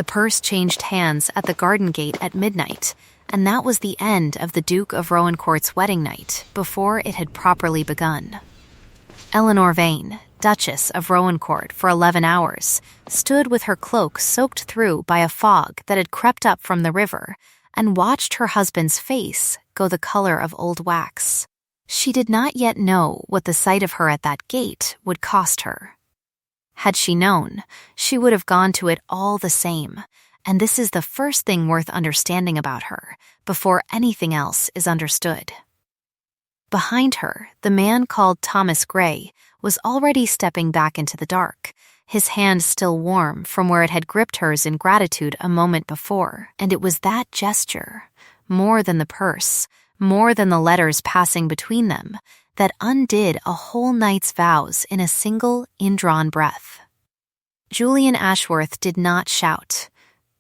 The purse changed hands at the garden gate at midnight, and that was the end of the Duke of Rowancourt's wedding night before it had properly begun. Eleanor Vane, Duchess of Rowancourt for 11 hours, stood with her cloak soaked through by a fog that had crept up from the river and watched her husband's face go the color of old wax. She did not yet know what the sight of her at that gate would cost her. Had she known, she would have gone to it all the same, and this is the first thing worth understanding about her, before anything else is understood. Behind her, the man called Thomas Gray was already stepping back into the dark, his hand still warm from where it had gripped hers in gratitude a moment before, and it was that gesture, more than the purse, more than the letters passing between them, that undid a whole night's vows in a single, indrawn breath. Julian Ashworth did not shout.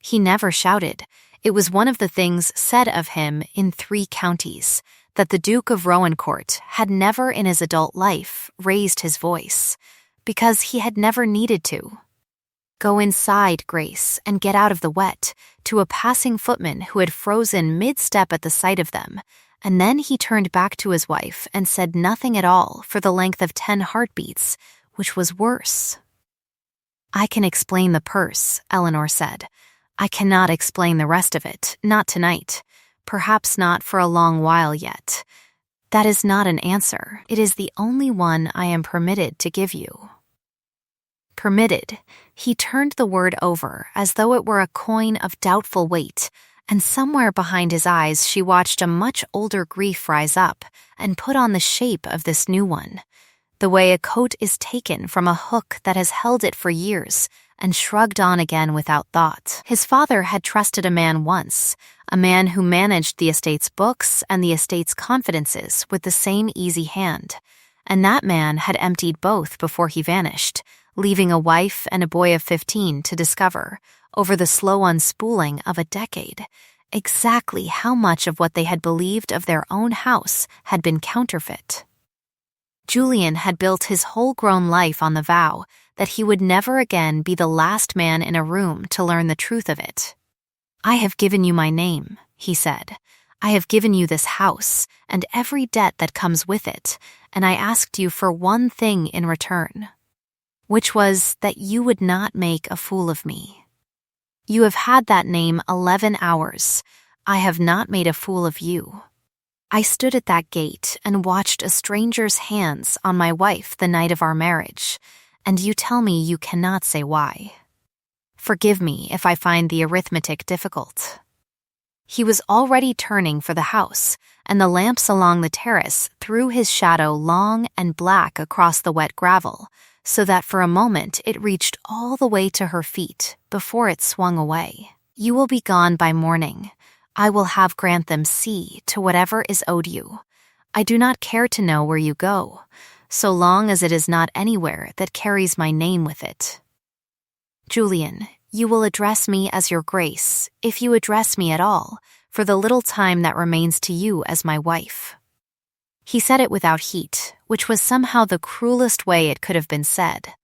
He never shouted. It was one of the things said of him in 3 counties, that the Duke of Rowancourt had never in his adult life raised his voice, because he had never needed to. "Go inside, Grace, and get out of the wet," to a passing footman who had frozen mid-step at the sight of them, and then he turned back to his wife and said nothing at all for the length of 10 heartbeats, which was worse. "I can explain the purse," Eleanor said. "I cannot explain the rest of it, not tonight. Perhaps not for a long while yet. That is not an answer. It is the only one I am permitted to give you." Permitted. He turned the word over as though it were a coin of doubtful weight, and somewhere behind his eyes she watched a much older grief rise up and put on the shape of this new one, the way a coat is taken from a hook that has held it for years and shrugged on again without thought. His father had trusted a man once, a man who managed the estate's books and the estate's confidences with the same easy hand, and that man had emptied both before he vanished, leaving a wife and a boy of 15 to discover, over the slow unspooling of a decade, exactly how much of what they had believed of their own house had been counterfeit. Julian had built his whole-grown life on the vow that he would never again be the last man in a room to learn the truth of it. "I have given you my name," he said. "I have given you this house and every debt that comes with it, and I asked you for one thing in return, which was that you would not make a fool of me. You have had that name 11 hours. I have not made a fool of you. I stood at that gate and watched a stranger's hands on my wife the night of our marriage, and you tell me you cannot say why. Forgive me if I find the arithmetic difficult." He was already turning for the house, and the lamps along the terrace threw his shadow long and black across the wet gravel, so that for a moment it reached all the way to her feet before it swung away. "You will be gone by morning. I will have Grantham see to whatever is owed you. I do not care to know where you go, so long as it is not anywhere that carries my name with it. Julian, you will address me as your Grace, if you address me at all, for the little time that remains to you as my wife." He said it without heat, which was somehow the cruelest way it could have been said,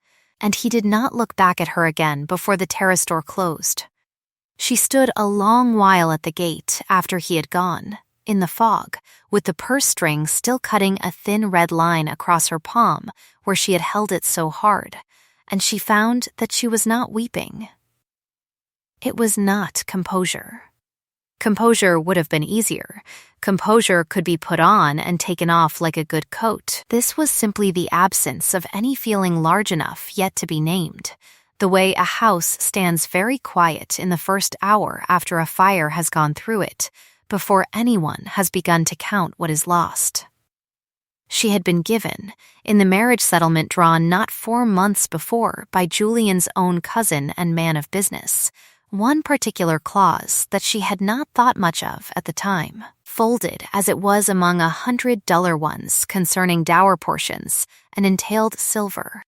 and he did not look back at her again before the terrace door closed. She stood a long while at the gate after he had gone, in the fog, with the purse string still cutting a thin red line across her palm where she had held it so hard, and she found that she was not weeping. It was not composure. Composure would have been easier. Composure could be put on and taken off like a good coat. This was simply the absence of any feeling large enough yet to be named, the way a house stands very quiet in the first hour after a fire has gone through it, before anyone has begun to count what is lost. She had been given, in the marriage settlement drawn not 4 months before by Julian's own cousin and man of business, one particular clause that she had not thought much of at the time, folded as it was among 100 duller ones concerning dower portions and entailed silver.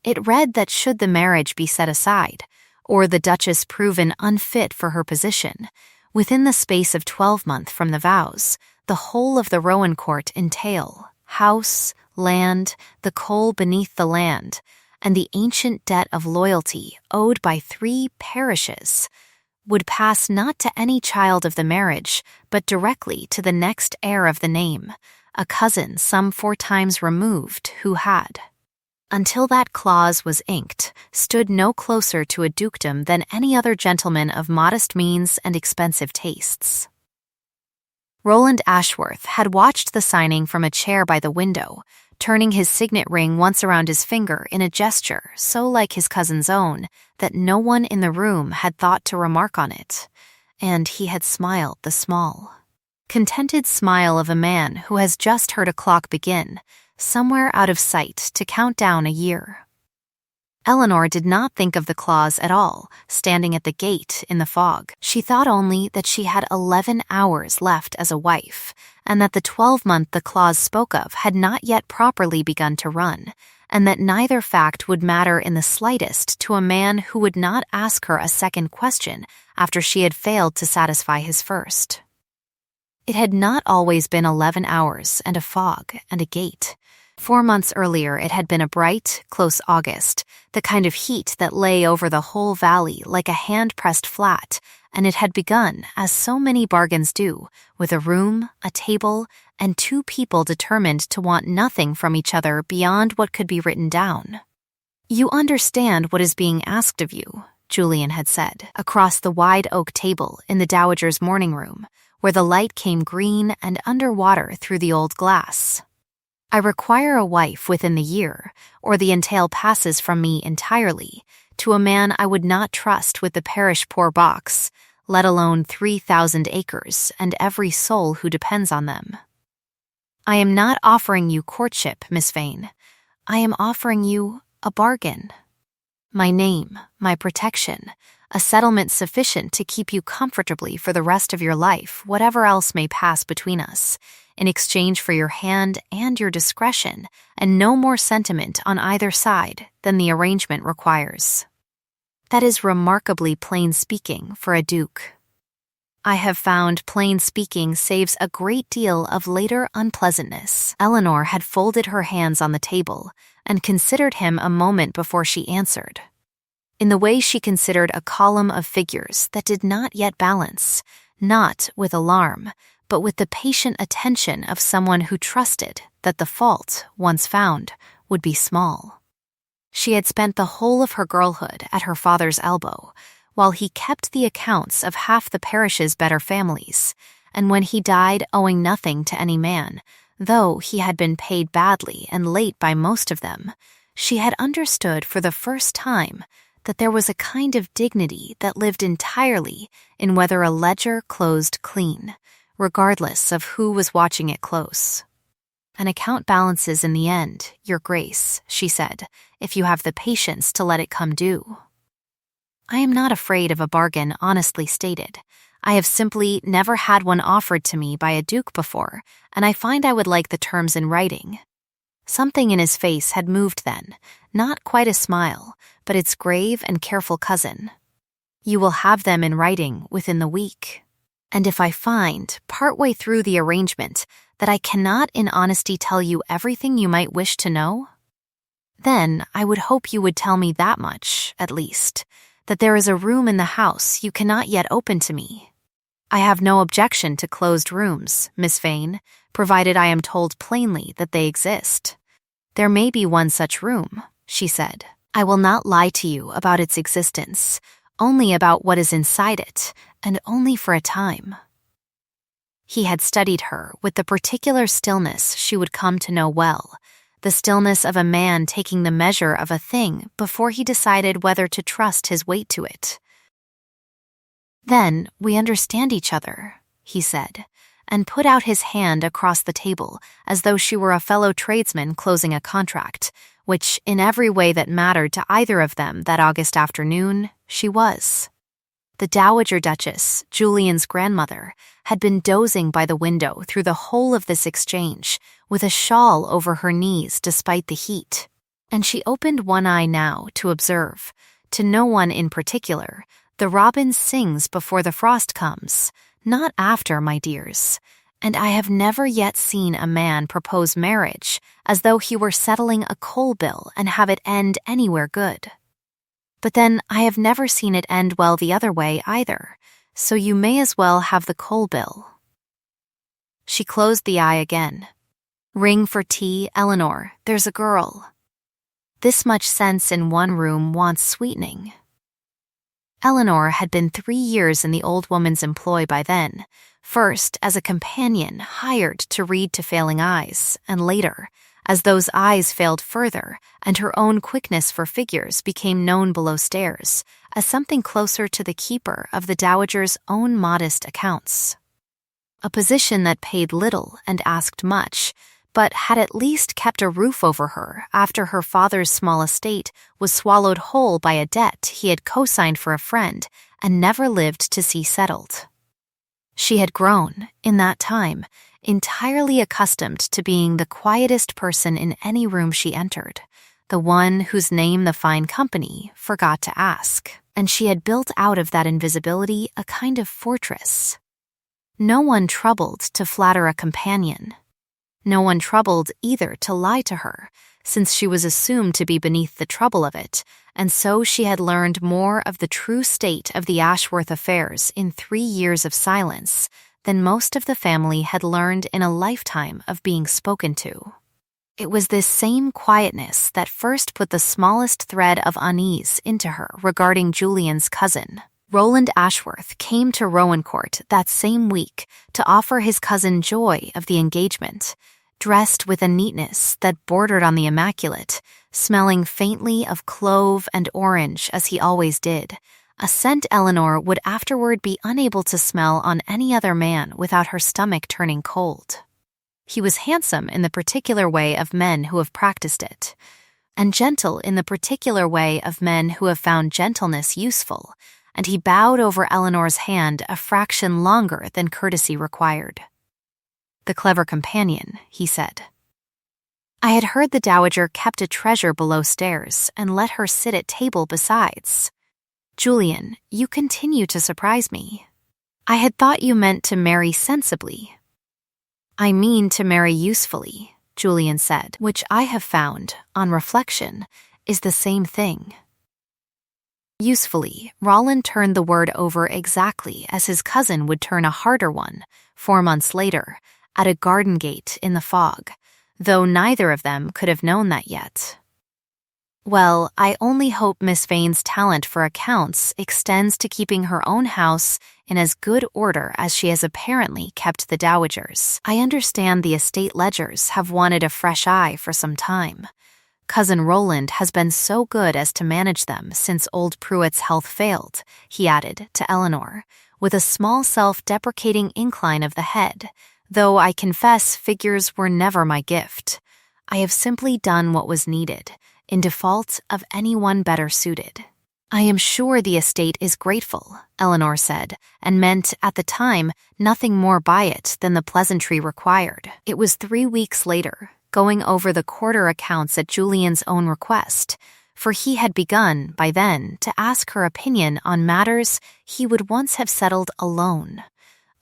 It read that should the marriage be set aside, or the Duchess proven unfit for her position, within the space of 12 months from the vows, the whole of the Rowancourt entail, house, land, the coal beneath the land, and the ancient debt of loyalty owed by 3 parishes would pass not to any child of the marriage, but directly to the next heir of the name, a cousin some 4 times removed who had, until that clause was inked, stood no closer to a dukedom than any other gentleman of modest means and expensive tastes. Roland Ashworth had watched the signing from a chair by the window, turning his signet ring once around his finger in a gesture so like his cousin's own that no one in the room had thought to remark on it, and he had smiled the small, contented smile of a man who has just heard a clock begin, somewhere out of sight, to count down a year. Eleanor did not think of the clause at all, standing at the gate in the fog. She thought only that she had 11 hours left as a wife, and that the 12-month the clause spoke of had not yet properly begun to run, and that neither fact would matter in the slightest to a man who would not ask her a second question after she had failed to satisfy his first. It had not always been 11 hours and a fog and a gate. 4 months earlier it had been a bright, close August, the kind of heat that lay over the whole valley like a hand-pressed flat, and it had begun, as so many bargains do, with a room, a table, and 2 people determined to want nothing from each other beyond what could be written down. "You understand what is being asked of you," Julian had said, across the wide oak table in the dowager's morning room, where the light came green and underwater through the old glass. "I require a wife within the year, or the entail passes from me entirely, to a man I would not trust with the parish poor box, let alone 3,000 acres and every soul who depends on them. I am not offering you courtship, Miss Vane. I am offering you a bargain. My name, my protection, a settlement sufficient to keep you comfortably for the rest of your life, whatever else may pass between us, in exchange for your hand and your discretion, and no more sentiment on either side than the arrangement requires." That is remarkably plain speaking for a duke. I have found plain speaking saves a great deal of later unpleasantness. Eleanor had folded her hands on the table and considered him a moment before she answered, in the way she considered a column of figures that did not yet balance, not with alarm, but with the patient attention of someone who trusted that the fault, once found, would be small. She had spent the whole of her girlhood at her father's elbow, while he kept the accounts of half the parish's better families, and when he died owing nothing to any man, though he had been paid badly and late by most of them, she had understood for the first time that there was a kind of dignity that lived entirely in whether a ledger closed clean, regardless of who was watching it close. "An account balances in the end, Your Grace," she said, "if you have the patience to let it come due." "I am not afraid of a bargain honestly stated. I have simply never had one offered to me by a duke before, and I find I would like the terms in writing." Something in his face had moved then, not quite a smile, but its grave and careful cousin. "You will have them in writing within the week. And if I find, partway through the arrangement, that I cannot in honesty tell you everything you might wish to know, then I would hope you would tell me that much, at least, that there is a room in the house you cannot yet open to me. I have no objection to closed rooms, Miss Vane, provided I am told plainly that they exist. There may be one such room," she said. "I will not lie to you about its existence, only about what is inside it, and only for a time." He had studied her with the particular stillness she would come to know well, the stillness of a man taking the measure of a thing before he decided whether to trust his weight to it. "Then we understand each other," he said, and put out his hand across the table as though she were a fellow tradesman closing a contract, which, in every way that mattered to either of them that August afternoon, she was. The Dowager Duchess, Julian's grandmother, had been dozing by the window through the whole of this exchange, with a shawl over her knees despite the heat, and she opened one eye now to observe, to no one in particular, the robin sings before the frost comes, not after, my dears, And I have never yet seen a man propose marriage as though he were settling a coal bill and have it end anywhere good. But then I have never seen it end well the other way either, so you may as well have the coal bill." She closed the eye again. "Ring for tea, Eleanor, there's a girl." This much sense in one room wants sweetening. Eleanor had been 3 years in the old woman's employ by then, first as a companion hired to read to failing eyes, and later, as those eyes failed further and her own quickness for figures became known below stairs, as something closer to the keeper of the dowager's own modest accounts. A position that paid little and asked much, but had at least kept a roof over her after her father's small estate was swallowed whole by a debt he had co-signed for a friend and never lived to see settled. She had grown, in that time, entirely accustomed to being the quietest person in any room she entered, the one whose name the fine company forgot to ask, and she had built out of that invisibility a kind of fortress. No one troubled to flatter a companion. No one troubled either to lie to her, since she was assumed to be beneath the trouble of it, and so she had learned more of the true state of the Ashworth affairs in 3 years of silence than most of the family had learned in a lifetime of being spoken to. It was this same quietness that first put the smallest thread of unease into her regarding Julian's cousin. Roland Ashworth came to Rowancourt that same week to offer his cousin joy of the engagement, dressed with a neatness that bordered on the immaculate, smelling faintly of clove and orange as he always did, a scent Eleanor would afterward be unable to smell on any other man without her stomach turning cold. He was handsome in the particular way of men who have practiced it, and gentle in the particular way of men who have found gentleness useful, and he bowed over Eleanor's hand a fraction longer than courtesy required. "The clever companion," he said. "I had heard the dowager kept a treasure below stairs and let her sit at table besides. Julian, you continue to surprise me. I had thought you meant to marry sensibly." "I mean to marry usefully," Julian said, "which I have found, on reflection, is the same thing." Usefully, Roland turned the word over exactly as his cousin would turn a harder one, 4 months later, at a garden gate in the fog, though neither of them could have known that yet. "Well, I only hope Miss Vane's talent for accounts extends to keeping her own house in as good order as she has apparently kept the dowager's. I understand the estate ledgers have wanted a fresh eye for some time. Cousin Roland has been so good as to manage them since old Pruitt's health failed," he added to Eleanor, with a small self-deprecating incline of the head, "though I confess figures were never my gift. I have simply done what was needed, in default of anyone better suited." "I am sure the estate is grateful," Eleanor said, and meant, at the time, nothing more by it than the pleasantry required. It was 3 weeks later, going over the quarter accounts at Julian's own request, for he had begun, by then, to ask her opinion on matters he would once have settled alone,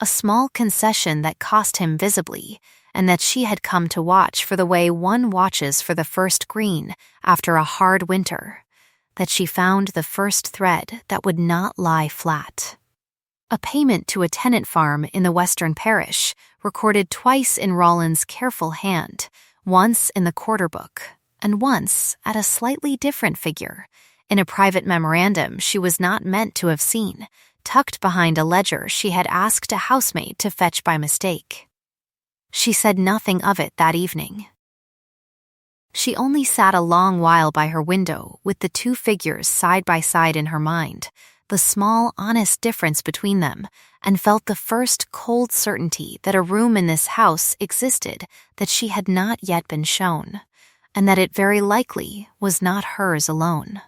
a small concession that cost him visibly, and that she had come to watch for the way one watches for the first green after a hard winter, that she found the first thread that would not lie flat. A payment to a tenant farm in the western parish, recorded twice in Roland's careful hand, once in the quarter book, and once at a slightly different figure, in a private memorandum she was not meant to have seen, tucked behind a ledger she had asked a housemaid to fetch by mistake. She said nothing of it that evening. She only sat a long while by her window with the 2 figures side by side in her mind, the small, honest difference between them, and felt the first cold certainty that a room in this house existed that she had not yet been shown, and that it very likely was not hers alone.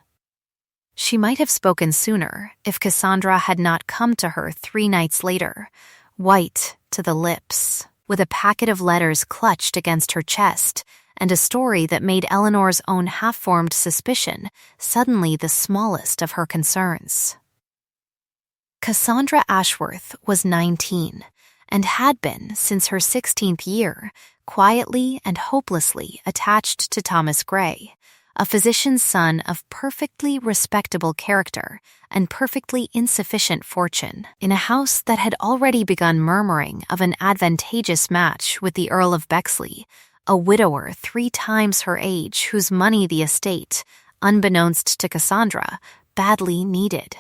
She might have spoken sooner if Cassandra had not come to her 3 nights later, white to the lips, with a packet of letters clutched against her chest, and a story that made Eleanor's own half-formed suspicion suddenly the smallest of her concerns. Cassandra Ashworth was 19, and had been since her 16th year, quietly and hopelessly attached to Thomas Gray, a physician's son of perfectly respectable character and perfectly insufficient fortune, in a house that had already begun murmuring of an advantageous match with the Earl of Bexley, a widower 3 times her age whose money the estate, unbeknownst to Cassandra, badly needed.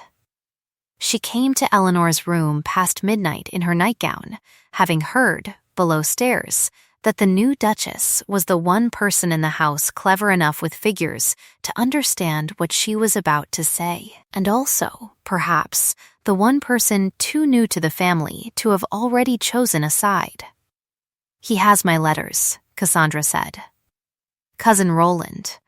She came to Eleanor's room past midnight in her nightgown, having heard, below stairs, that the new Duchess was the one person in the house clever enough with figures to understand what she was about to say, and also, perhaps, the one person too new to the family to have already chosen a side. "He has my letters," Cassandra said. "Cousin Roland.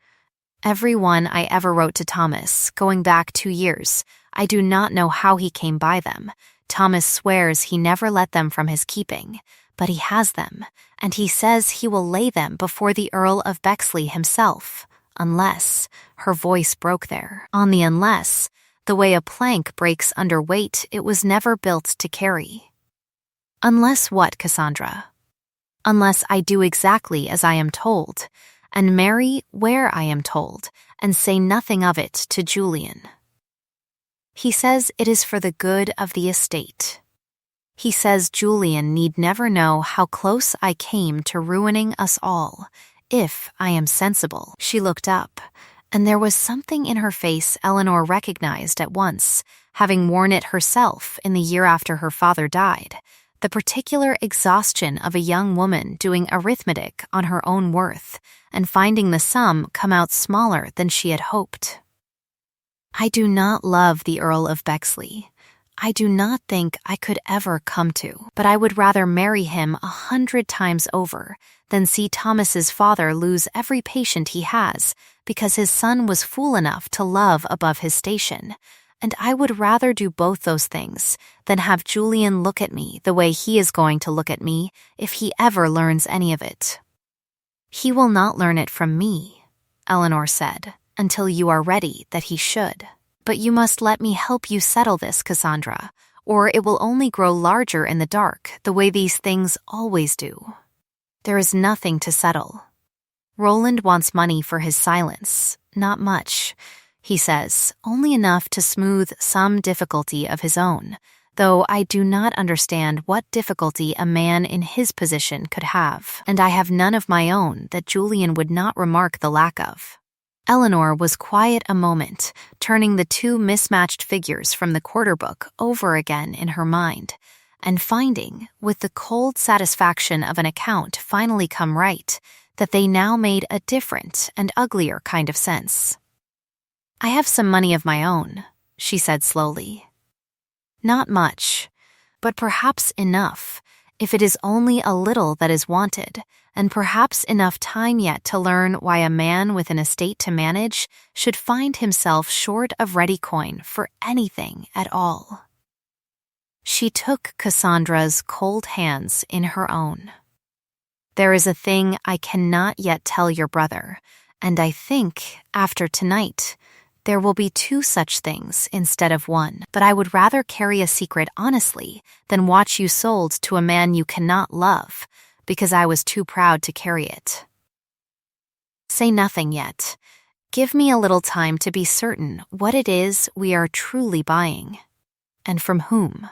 Every one I ever wrote to Thomas, going back 2 years. I do not know how he came by them. Thomas swears he never let them from his keeping, but he has them, and he says he will lay them before the Earl of Bexley himself, unless," her voice broke there, on the unless, the way a plank breaks under weight it was never built to carry. "Unless what, Cassandra?" "Unless I do exactly as I am told, and marry where I am told, and say nothing of it to Julian. He says it is for the good of the estate. He says Julian need never know how close I came to ruining us all, if I am sensible." She looked up, and there was something in her face Eleanor recognized at once, having worn it herself in the year after her father died, the particular exhaustion of a young woman doing arithmetic on her own worth, and finding the sum come out smaller than she had hoped. "I do not love the Earl of Bexley. I do not think I could ever come to, but I would rather marry him 100 times over than see Thomas's father lose every patient he has because his son was fool enough to love above his station, and I would rather do both those things than have Julian look at me the way he is going to look at me if he ever learns any of it." "He will not learn it from me," Eleanor said, "until you are ready that he should. But you must let me help you settle this, Cassandra, or it will only grow larger in the dark the way these things always do. There is nothing to settle. Roland wants money for his silence, not much. He says, only enough to smooth some difficulty of his own, though I do not understand what difficulty a man in his position could have, and I have none of my own that Julian would not remark the lack of." Eleanor was quiet a moment, turning the 2 mismatched figures from the quarter book over again in her mind, and finding, with the cold satisfaction of an account finally come right, that they now made a different and uglier kind of sense. "I have some money of my own," she said slowly. "Not much, but perhaps enough, if it is only a little that is wanted, and perhaps enough time yet to learn why a man with an estate to manage should find himself short of ready coin for anything at all." She took Cassandra's cold hands in her own. "There is a thing I cannot yet tell your brother, and I think, after tonight, there will be 2 such things instead of 1, but I would rather carry a secret honestly than watch you sold to a man you cannot love, because I was too proud to carry it. Say nothing yet. Give me a little time to be certain what it is we are truly buying, and from whom."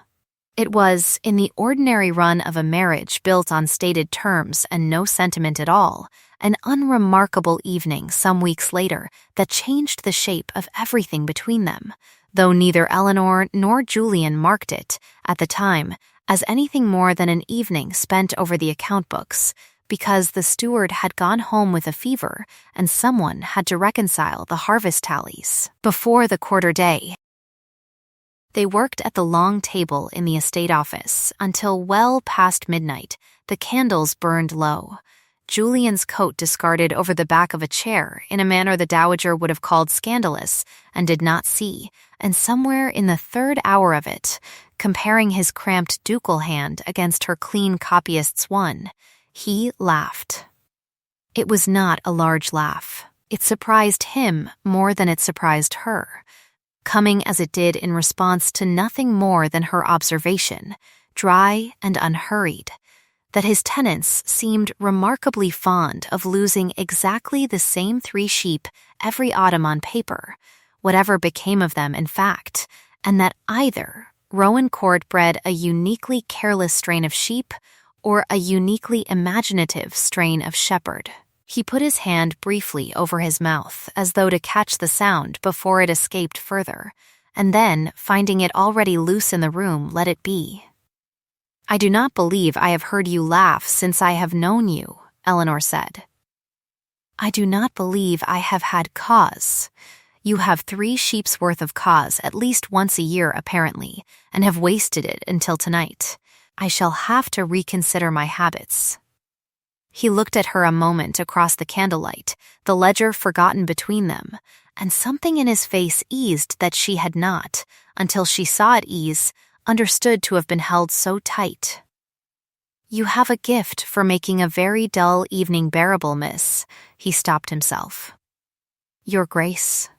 It was, in the ordinary run of a marriage built on stated terms and no sentiment at all, an unremarkable evening some weeks later that changed the shape of everything between them, though neither Eleanor nor Julian marked it, at the time, as anything more than an evening spent over the account books, because the steward had gone home with a fever and someone had to reconcile the harvest tallies before the quarter day. They worked at the long table in the estate office until well past midnight. The candles burned low. Julian's coat discarded over the back of a chair in a manner the dowager would have called scandalous and did not see, and somewhere in the 3rd hour of it, comparing his cramped ducal hand against her clean copyist's one, he laughed. It was not a large laugh. It surprised him more than it surprised her, coming as it did in response to nothing more than her observation, dry and unhurried, that his tenants seemed remarkably fond of losing exactly the same 3 sheep every autumn on paper, whatever became of them in fact, and that either Rowan Court bred a uniquely careless strain of sheep or a uniquely imaginative strain of shepherd. He put his hand briefly over his mouth as though to catch the sound before it escaped further, and then, finding it already loose in the room, let it be. "I do not believe I have heard you laugh since I have known you," Eleanor said. "I do not believe I have had cause. You have 3 sheep's worth of cause at least once a year, apparently, and have wasted it until tonight. I shall have to reconsider my habits." He looked at her a moment across the candlelight, the ledger forgotten between them, and something in his face eased that she had not, until she saw it ease, understood to have been held so tight. "You have a gift for making a very dull evening bearable, miss," he stopped himself. "Your Grace."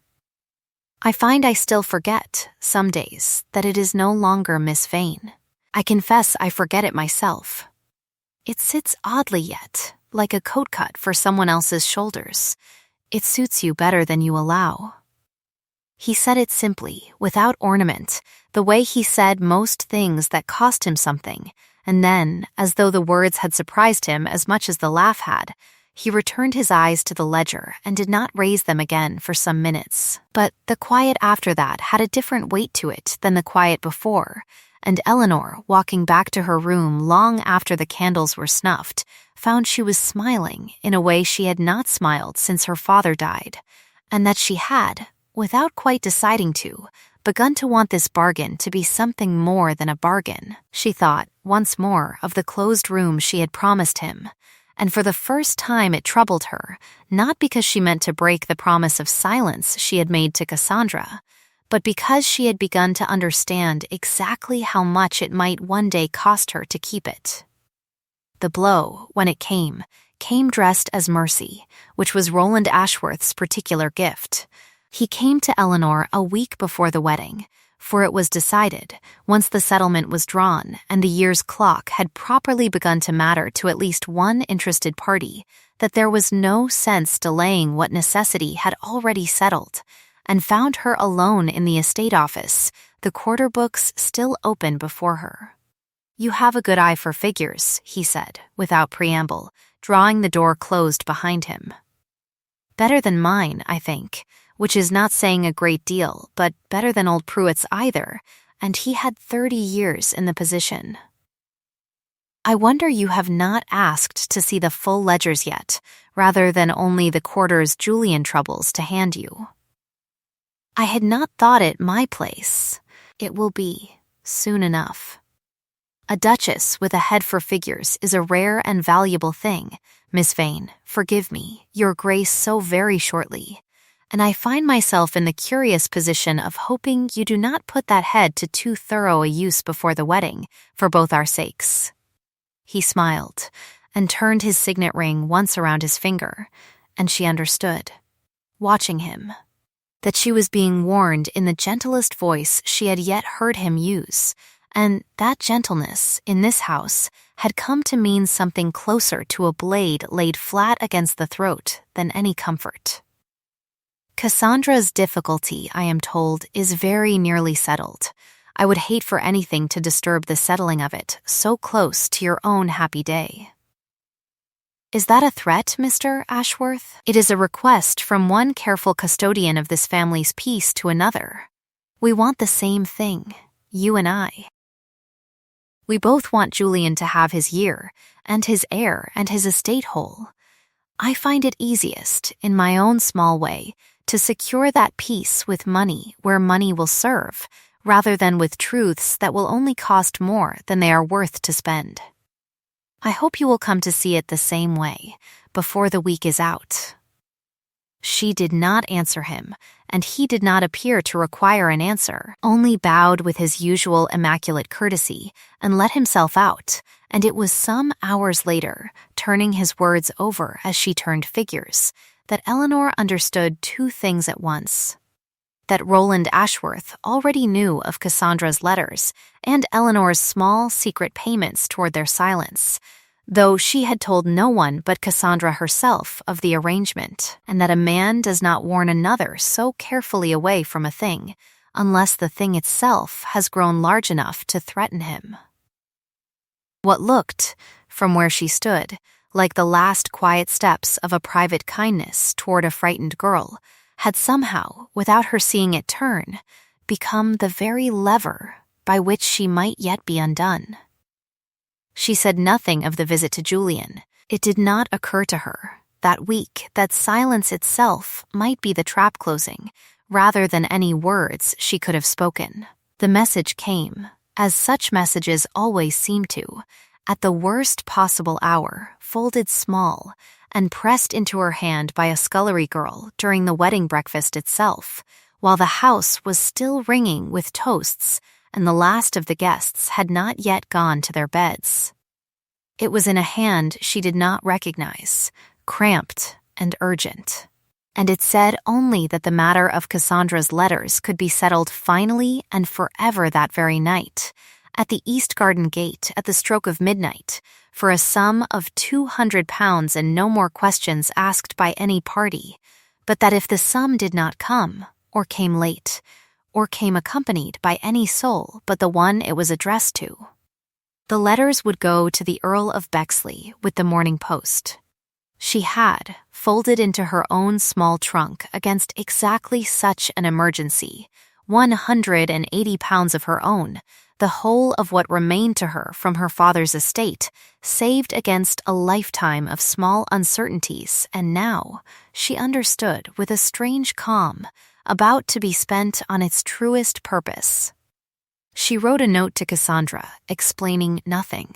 "I find I still forget, some days, that it is no longer Miss Vane. I confess I forget it myself. It sits oddly yet, like a coat cut for someone else's shoulders. It suits you better than you allow." He said it simply, without ornament, the way he said most things that cost him something, and then, as though the words had surprised him as much as the laugh had, he returned his eyes to the ledger and did not raise them again for some minutes. But the quiet after that had a different weight to it than the quiet before, and Eleanor, walking back to her room long after the candles were snuffed, found she was smiling in a way she had not smiled since her father died, and that she had, without quite deciding to, begun to want this bargain to be something more than a bargain. She thought, once more, of the closed room she had promised him, and for the first time it troubled her, not because she meant to break the promise of silence she had made to Cassandra, but because she had begun to understand exactly how much it might one day cost her to keep it. The blow, when it came dressed as mercy, which was Roland Ashworth's particular gift. He came to Eleanor a week before the wedding, for it was decided, once the settlement was drawn and the year's clock had properly begun to matter to at least one interested party, that there was no sense delaying what necessity had already settled, and found her alone in the estate office, the quarter books still open before her. "You have a good eye for figures," he said, without preamble, drawing the door closed behind him. "Better than mine, I think, which is not saying a great deal, but better than old Pruitt's either, and he had 30 years in the position." "I wonder you have not asked to see the full ledgers yet, rather than only the quarter's Julian troubles to hand you." "I had not thought it my place. It will be, soon enough. A duchess with a head for figures is a rare and valuable thing, Miss Vane, forgive me, your Grace, so very shortly, and I find myself in the curious position of hoping you do not put that head to too thorough a use before the wedding, for both our sakes." He smiled, and turned his signet ring once around his finger, and she understood, watching him, that she was being warned in the gentlest voice she had yet heard him use, and that gentleness, in this house, had come to mean something closer to a blade laid flat against the throat than any comfort. "Cassandra's difficulty, I am told, is very nearly settled. I would hate for anything to disturb the settling of it, so close to your own happy day." "Is that a threat, Mr. Ashworth?" "It is a request from one careful custodian of this family's peace to another. We want the same thing, you and I. We both want Julian to have his year, and his heir, and his estate whole. I find it easiest, in my own small way, to secure that peace with money where money will serve, rather than with truths that will only cost more than they are worth to spend. I hope you will come to see it the same way, before the week is out." She did not answer him, and he did not appear to require an answer, only bowed with his usual immaculate courtesy and let himself out, and it was some hours later, turning his words over as she turned figures, that Eleanor understood 2 things at once. that Roland Ashworth already knew of Cassandra's letters and Eleanor's small secret payments toward their silence, though she had told no one but Cassandra herself of the arrangement, and that a man does not warn another so carefully away from a thing unless the thing itself has grown large enough to threaten him. What looked, from where she stood, like the last quiet steps of a private kindness toward a frightened girl, had somehow, without her seeing it turn, become the very lever by which she might yet be undone. She said nothing of the visit to Julian. It did not occur to her, that week, that silence itself might be the trap closing, rather than any words she could have spoken. The message came, as such messages always seem to, at the worst possible hour, folded small, and pressed into her hand by a scullery girl during the wedding breakfast itself, while the house was still ringing with toasts and the last of the guests had not yet gone to their beds. It was in a hand she did not recognize, cramped and urgent, and it said only that the matter of Cassandra's letters could be settled finally and forever that very night, at the East Garden Gate at the stroke of midnight, for a sum of £200 and no more questions asked by any party, but that if the sum did not come, or came late, or came accompanied by any soul but the one it was addressed to, the letters would go to the Earl of Bexley with the Morning Post. She had, folded into her own small trunk against exactly such an emergency, £180 of her own, the whole of what remained to her from her father's estate, saved against a lifetime of small uncertainties, and now, she understood with a strange calm, about to be spent on its truest purpose. She wrote a note to Cassandra, explaining nothing,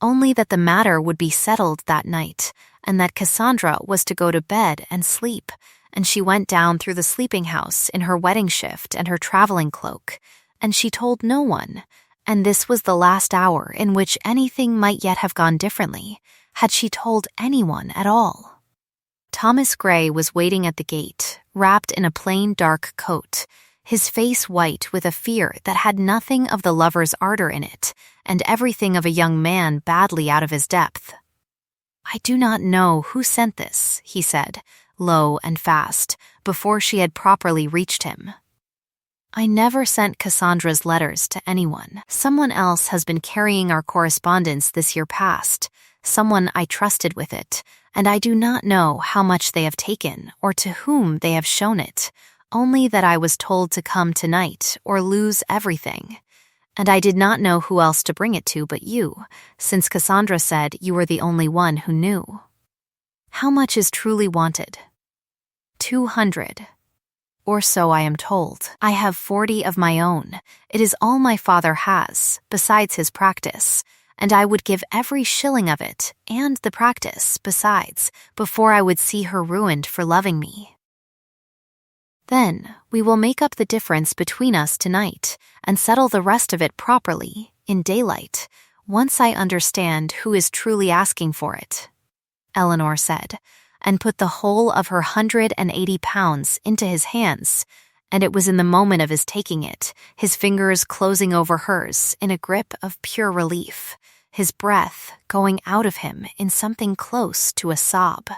only that the matter would be settled that night, and that Cassandra was to go to bed and sleep, and she went down through the sleeping house in her wedding shift and her traveling cloak, and she told no one, and this was the last hour in which anything might yet have gone differently, had she told anyone at all. Thomas Gray was waiting at the gate, wrapped in a plain dark coat, his face white with a fear that had nothing of the lover's ardor in it, and everything of a young man badly out of his depth. "I do not know who sent this," he said, low and fast, before she had properly reached him. "I never sent Cassandra's letters to anyone. Someone else has been carrying our correspondence this year past, someone I trusted with it, and I do not know how much they have taken or to whom they have shown it, only that I was told to come tonight or lose everything. And I did not know who else to bring it to but you, since Cassandra said you were the only one who knew. How much is truly wanted?" 200. Or so I am told. I have 40 of my own. It is all my father has, besides his practice, and I would give every shilling of it, and the practice, besides, before I would see her ruined for loving me. Then we will make up the difference between us tonight, and settle the rest of it properly, in daylight, once I understand who is truly asking for it," Eleanor said, and put the whole of her £180 into his hands, and it was in the moment of his taking it, his fingers closing over hers in a grip of pure relief, his breath going out of him in something close to a sob.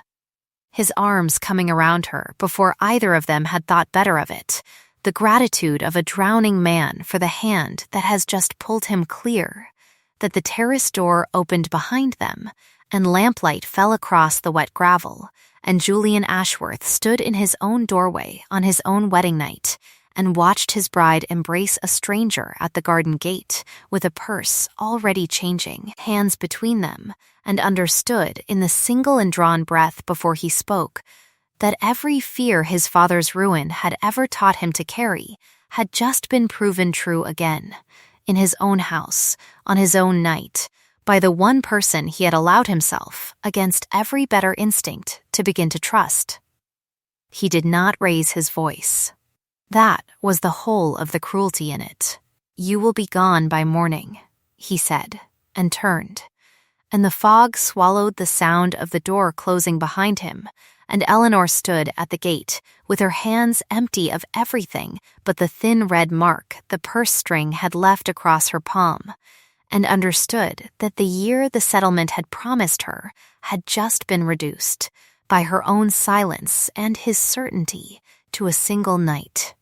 His arms coming around her before either of them had thought better of it, the gratitude of a drowning man for the hand that has just pulled him clear, that the terrace door opened behind them, and lamplight fell across the wet gravel, and Julian Ashworth stood in his own doorway on his own wedding night, and watched his bride embrace a stranger at the garden gate with a purse already changing, hands between them, and understood in the single and drawn breath before he spoke that every fear his father's ruin had ever taught him to carry had just been proven true again, in his own house, on his own night, by the one person he had allowed himself, against every better instinct, to begin to trust. He did not raise his voice. That was the whole of the cruelty in it. "You will be gone by morning," he said, and turned, and the fog swallowed the sound of the door closing behind him, and Eleanor stood at the gate, with her hands empty of everything but the thin red mark the purse string had left across her palm, and understood that the year the settlement had promised her had just been reduced, by her own silence and his certainty, to a single night.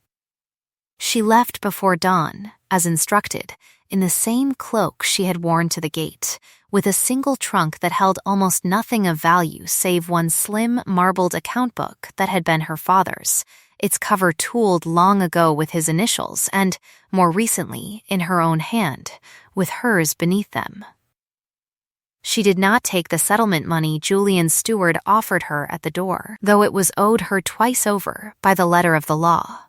She left before dawn, as instructed, in the same cloak she had worn to the gate, with a single trunk that held almost nothing of value save one slim, marbled account book that had been her father's, its cover tooled long ago with his initials and, more recently, in her own hand, with hers beneath them. She did not take the settlement money Julian's steward offered her at the door, though it was owed her twice over by the letter of the law.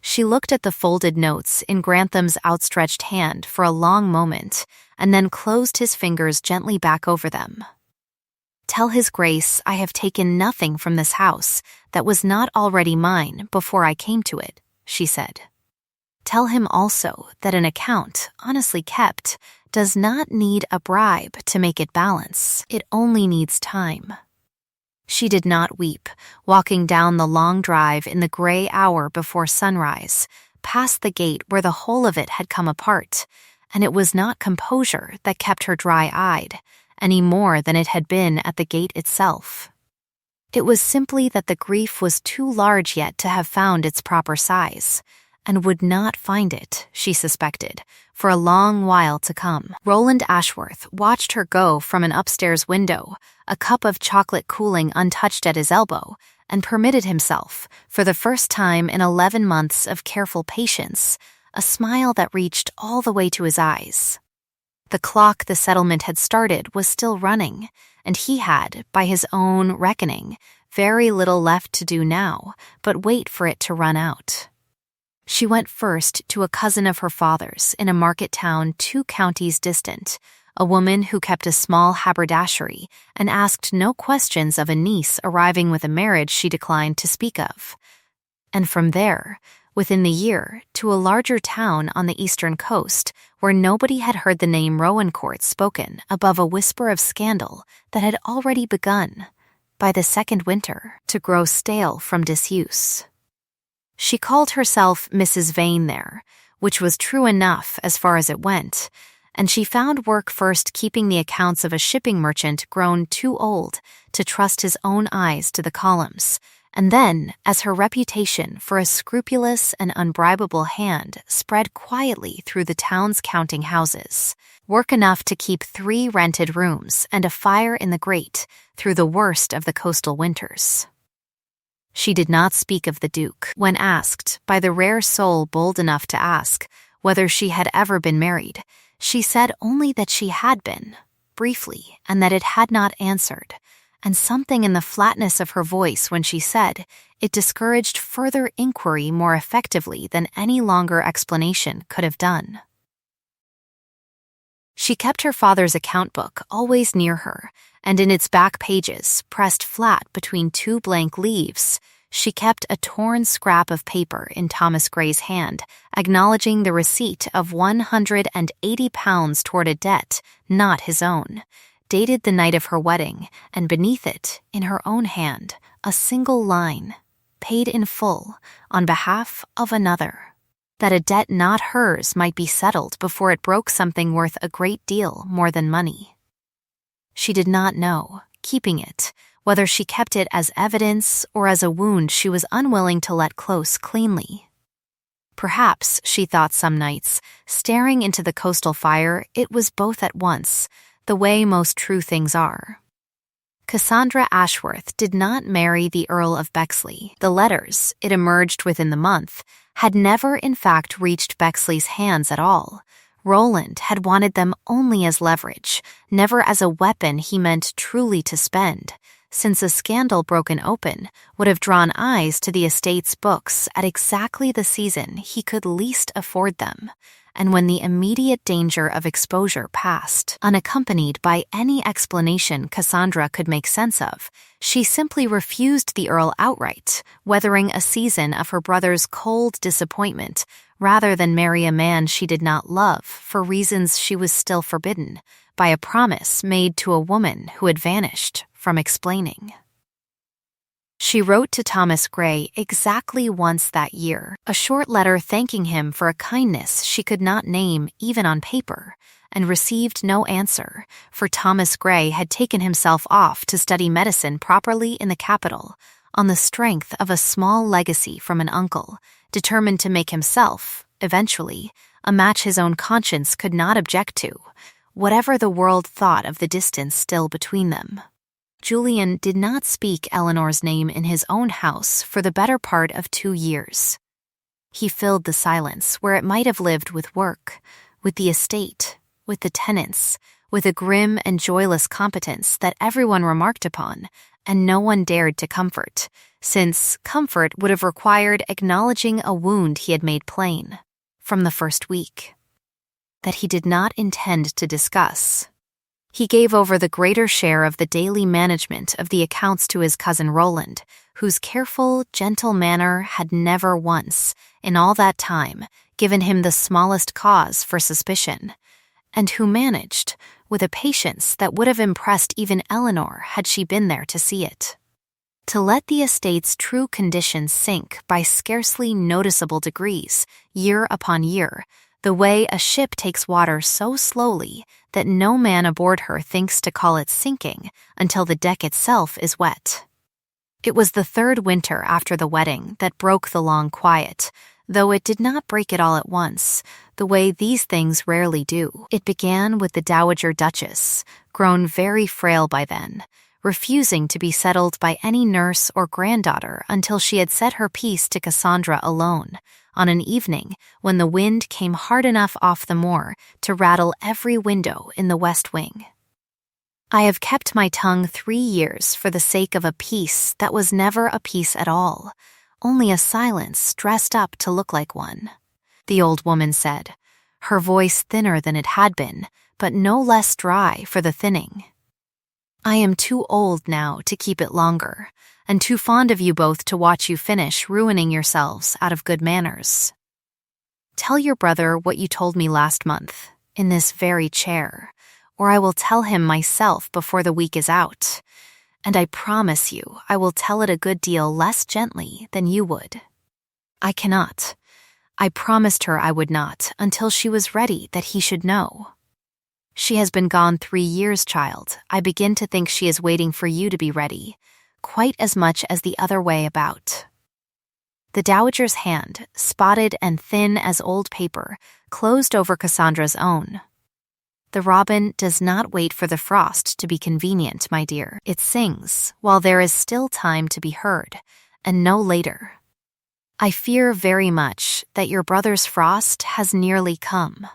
She looked at the folded notes in Grantham's outstretched hand for a long moment, and then closed his fingers gently back over them. "Tell His Grace I have taken nothing from this house that was not already mine before I came to it," she said. "Tell him also that an account, honestly kept, does not need a bribe to make it balance. It only needs time." She did not weep, walking down the long drive in the gray hour before sunrise, past the gate where the whole of it had come apart, and it was not composure that kept her dry-eyed, any more than it had been at the gate itself. It was simply that the grief was too large yet to have found its proper size, and would not find it, she suspected, for a long while to come. Roland Ashworth watched her go from an upstairs window, a cup of chocolate cooling untouched at his elbow, and permitted himself, for the first time in 11 months of careful patience, a smile that reached all the way to his eyes. The clock the settlement had started was still running, and he had, by his own reckoning, very little left to do now but wait for it to run out. She went first to a cousin of her father's in a market town 2 counties distant, a woman who kept a small haberdashery and asked no questions of a niece arriving with a marriage she declined to speak of. And from there, within the year, to a larger town on the eastern coast where nobody had heard the name Rowancourt spoken above a whisper of scandal that had already begun, by the second winter, to grow stale from disuse. She called herself Mrs. Vane there, which was true enough as far as it went, and she found work first keeping the accounts of a shipping merchant grown too old to trust his own eyes to the columns, and then as her reputation for a scrupulous and unbribable hand spread quietly through the town's counting houses, work enough to keep 3 rented rooms and a fire in the grate through the worst of the coastal winters. She did not speak of the Duke when asked, by the rare soul bold enough to ask, whether she had ever been married. She said only that she had been, briefly, and that it had not answered, and something in the flatness of her voice when she said it discouraged further inquiry more effectively than any longer explanation could have done. She kept her father's account book always near her, and in its back pages, pressed flat between 2 blank leaves, she kept a torn scrap of paper in Thomas Gray's hand, acknowledging the receipt of £180 toward a debt not his own, dated the night of her wedding, and beneath it, in her own hand, a single line, paid in full, on behalf of another, that a debt not hers might be settled before it broke something worth a great deal more than money. She did not know, keeping it, whether she kept it as evidence or as a wound she was unwilling to let close cleanly. Perhaps, she thought some nights, staring into the coastal fire, it was both at once, the way most true things are. Cassandra Ashworth did not marry the Earl of Bexley. The letters, it emerged within the month, had never in fact reached Bexley's hands at all. Roland had wanted them only as leverage, never as a weapon he meant truly to spend, since a scandal broken open would have drawn eyes to the estate's books at exactly the season he could least afford them, and when the immediate danger of exposure passed, unaccompanied by any explanation Cassandra could make sense of, she simply refused the Earl outright, weathering a season of her brother's cold disappointment, rather than marry a man she did not love for reasons she was still forbidden, by a promise made to a woman who had vanished from explaining. She wrote to Thomas Gray exactly once that year, a short letter thanking him for a kindness she could not name even on paper, and received no answer, for Thomas Gray had taken himself off to study medicine properly in the capital, on the strength of a small legacy from an uncle, determined to make himself, eventually, a match his own conscience could not object to, whatever the world thought of the distance still between them. Julian did not speak Eleanor's name in his own house for the better part of 2 years. He filled the silence where it might have lived with work, with the estate, with the tenants, with a grim and joyless competence that everyone remarked upon, and no one dared to comfort, since comfort would have required acknowledging a wound he had made plain, from the first week, that he did not intend to discuss. He gave over the greater share of the daily management of the accounts to his cousin Roland, whose careful, gentle manner had never once, in all that time, given him the smallest cause for suspicion, and who managed, with a patience that would have impressed even Eleanor had she been there to see it, to let the estate's true condition sink by scarcely noticeable degrees, year upon year, the way a ship takes water so slowly that no man aboard her thinks to call it sinking until the deck itself is wet. It was the 3rd winter after the wedding that broke the long quiet, though it did not break it all at once, the way these things rarely do. It began with the Dowager Duchess, grown very frail by then, refusing to be settled by any nurse or granddaughter until she had said her piece to Cassandra alone, on an evening when the wind came hard enough off the moor to rattle every window in the west wing. I have kept my tongue 3 years for the sake of a peace that was never a peace at all, only a silence dressed up to look like one, the old woman said, her voice thinner than it had been, but no less dry for the thinning. I am too old now to keep it longer, and too fond of you both to watch you finish ruining yourselves out of good manners. Tell your brother what you told me last month, in this very chair, or I will tell him myself before the week is out, and I promise you I will tell it a good deal less gently than you would. I cannot. I promised her I would not until she was ready that he should know. She has been gone 3 years, child. I begin to think she is waiting for you to be ready, quite as much as the other way about. The dowager's hand, spotted and thin as old paper, closed over Cassandra's own. The robin does not wait for the frost to be convenient, my dear. It sings while there is still time to be heard, and no later. I fear very much that your brother's frost has nearly come.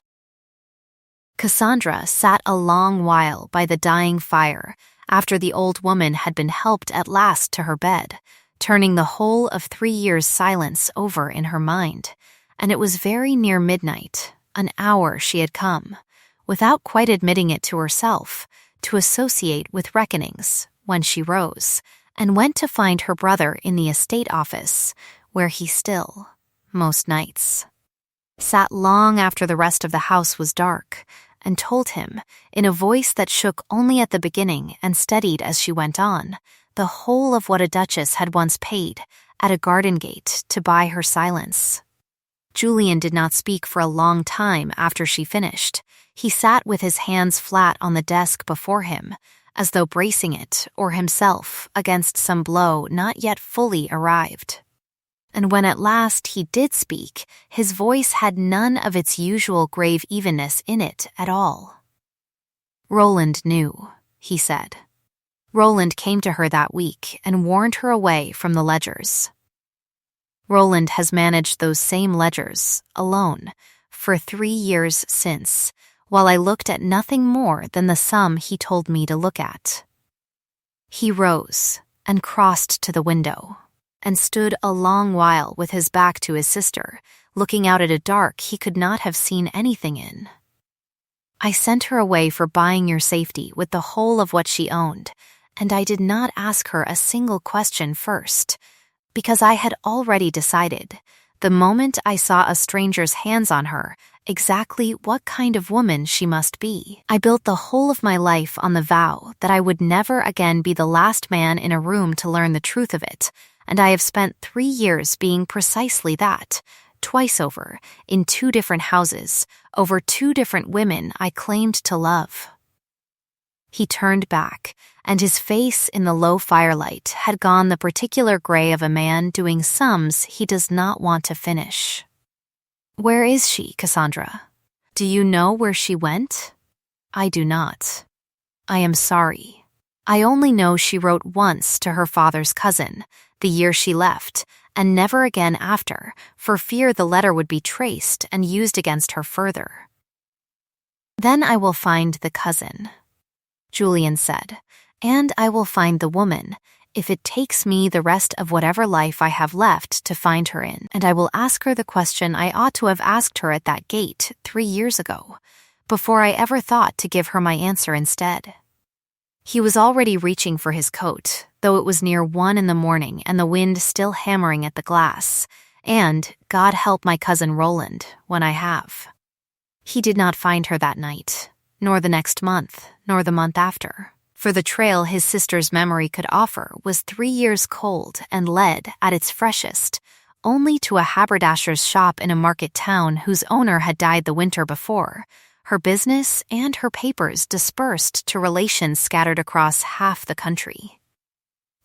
Cassandra sat a long while by the dying fire after the old woman had been helped at last to her bed, turning the whole of 3 years' silence over in her mind, and it was very near midnight, an hour she had come, without quite admitting it to herself, to associate with reckonings, when she rose, and went to find her brother in the estate office, where he still, most nights, sat long after the rest of the house was dark, and told him, in a voice that shook only at the beginning and steadied as she went on, the whole of what a duchess had once paid at a garden gate to buy her silence. Julian did not speak for a long time after she finished. He sat with his hands flat on the desk before him, as though bracing it, or himself, against some blow not yet fully arrived. And when at last he did speak, his voice had none of its usual grave evenness in it at all. Roland knew, he said. Roland came to her that week and warned her away from the ledgers. Roland has managed those same ledgers, alone, for 3 years since, while I looked at nothing more than the sum he told me to look at. He rose and crossed to the window, and stood a long while with his back to his sister, looking out at a dark he could not have seen anything in. I sent her away for buying your safety with the whole of what she owned, and I did not ask her a single question first, because I had already decided, the moment I saw a stranger's hands on her exactly what kind of woman she must be. I built the whole of my life on the vow that I would never again be the last man in a room to learn the truth of it, and I have spent 3 years being precisely that, twice over, in 2 different houses, over 2 different women I claimed to love. He turned back, and his face in the low firelight had gone the particular gray of a man doing sums he does not want to finish. Where is she, Cassandra? Do you know where she went? I do not. I am sorry. I only know she wrote once to her father's cousin, the year she left, and never again after, for fear the letter would be traced and used against her further. Then I will find the cousin, Julian said, and I will find the woman, if it takes me the rest of whatever life I have left to find her in, and I will ask her the question I ought to have asked her at that gate 3 years ago, before I ever thought to give her my answer instead. He was already reaching for his coat, though it was near 1 in the morning and the wind still hammering at the glass, and, God help my cousin Roland, when I have. He did not find her that night, nor the next month, nor the month after, for the trail his sister's memory could offer was 3 years cold and led, at its freshest, only to a haberdasher's shop in a market town whose owner had died the winter before, her business and her papers dispersed to relations scattered across half the country.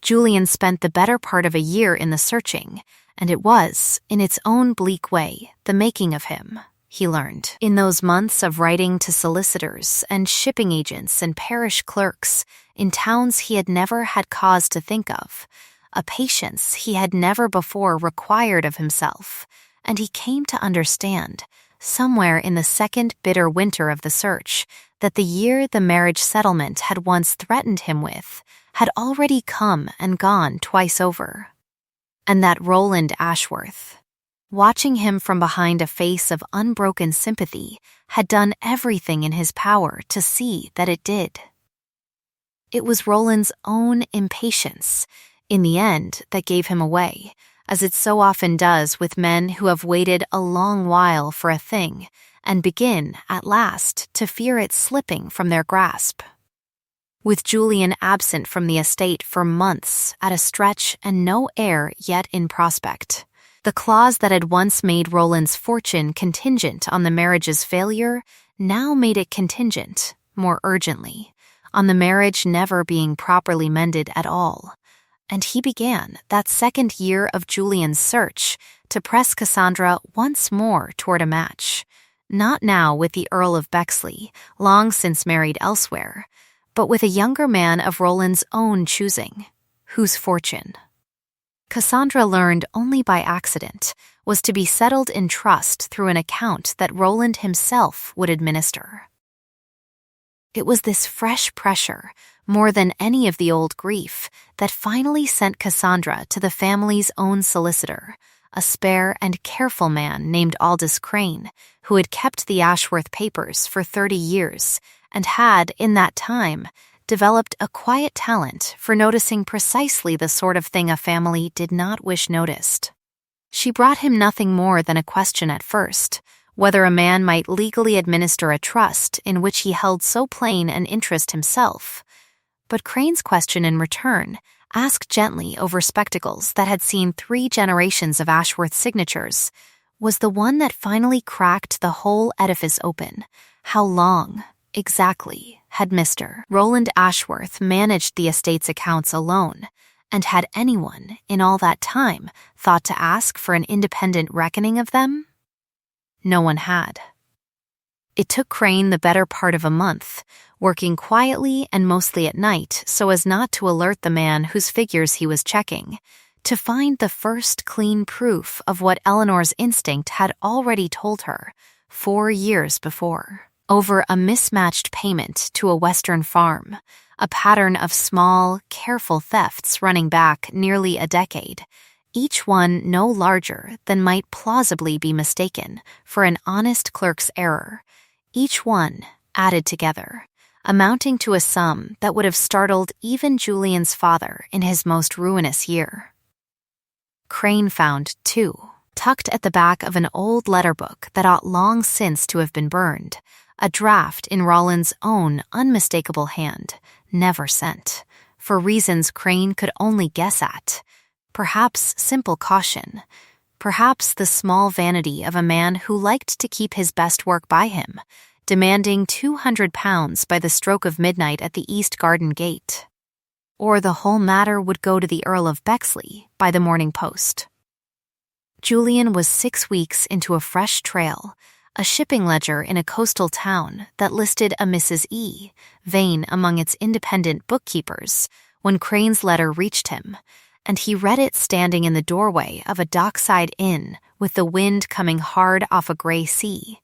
Julian spent the better part of a year in the searching, and it was, in its own bleak way, the making of him, he learned, in those months of writing to solicitors and shipping agents and parish clerks in towns he had never had cause to think of, a patience he had never before required of himself, and he came to understand, somewhere in the second bitter winter of the search, that the year the marriage settlement had once threatened him with had already come and gone twice over, and that Roland Ashworth, watching him from behind a face of unbroken sympathy, had done everything in his power to see that it did. It was Roland's own impatience, in the end, that gave him away, as it so often does with men who have waited a long while for a thing and begin, at last, to fear it slipping from their grasp. With Julian absent from the estate for months at a stretch and no heir yet in prospect, the clause that had once made Roland's fortune contingent on the marriage's failure now made it contingent, more urgently, on the marriage never being properly mended at all. And he began, that second year of Julian's search, to press Cassandra once more toward a match, not now with the Earl of Bexley, long since married elsewhere, but with a younger man of Roland's own choosing, whose fortune, Cassandra learned only by accident, was to be settled in trust through an account that Roland himself would administer. It was this fresh pressure, more than any of the old grief, that finally sent Cassandra to the family's own solicitor, a spare and careful man named Aldous Crane, who had kept the Ashworth papers for 30 years and had, in that time, developed a quiet talent for noticing precisely the sort of thing a family did not wish noticed. She brought him nothing more than a question at first, whether a man might legally administer a trust in which he held so plain an interest himself. But Crane's question in return, asked gently over spectacles that had seen 3 generations of Ashworth signatures, was the one that finally cracked the whole edifice open. How long, exactly, had Mr. Roland Ashworth managed the estate's accounts alone, and had anyone, in all that time, thought to ask for an independent reckoning of them? No one had. It took Crane the better part of a month, working quietly and mostly at night so as not to alert the man whose figures he was checking, to find the first clean proof of what Eleanor's instinct had already told her 4 years before, over a mismatched payment to a Western farm, a pattern of small, careful thefts running back nearly a decade, each one no larger than might plausibly be mistaken for an honest clerk's error, each one, added together, amounting to a sum that would have startled even Julian's father in his most ruinous year. Crane found, too, Tucked at the back of an old letter book that ought long since to have been burned, a draft in Rollins' own unmistakable hand, never sent, for reasons Crane could only guess at. Perhaps simple caution. Perhaps the small vanity of a man who liked to keep his best work by him, demanding £200 by the stroke of midnight at the East Garden Gate. Or the whole matter would go to the Earl of Bexley by the Morning Post. Julian was 6 weeks into a fresh trail, a shipping ledger in a coastal town that listed a Mrs. E. Vane among its independent bookkeepers, when Crane's letter reached him, and he read it standing in the doorway of a dockside inn with the wind coming hard off a gray sea,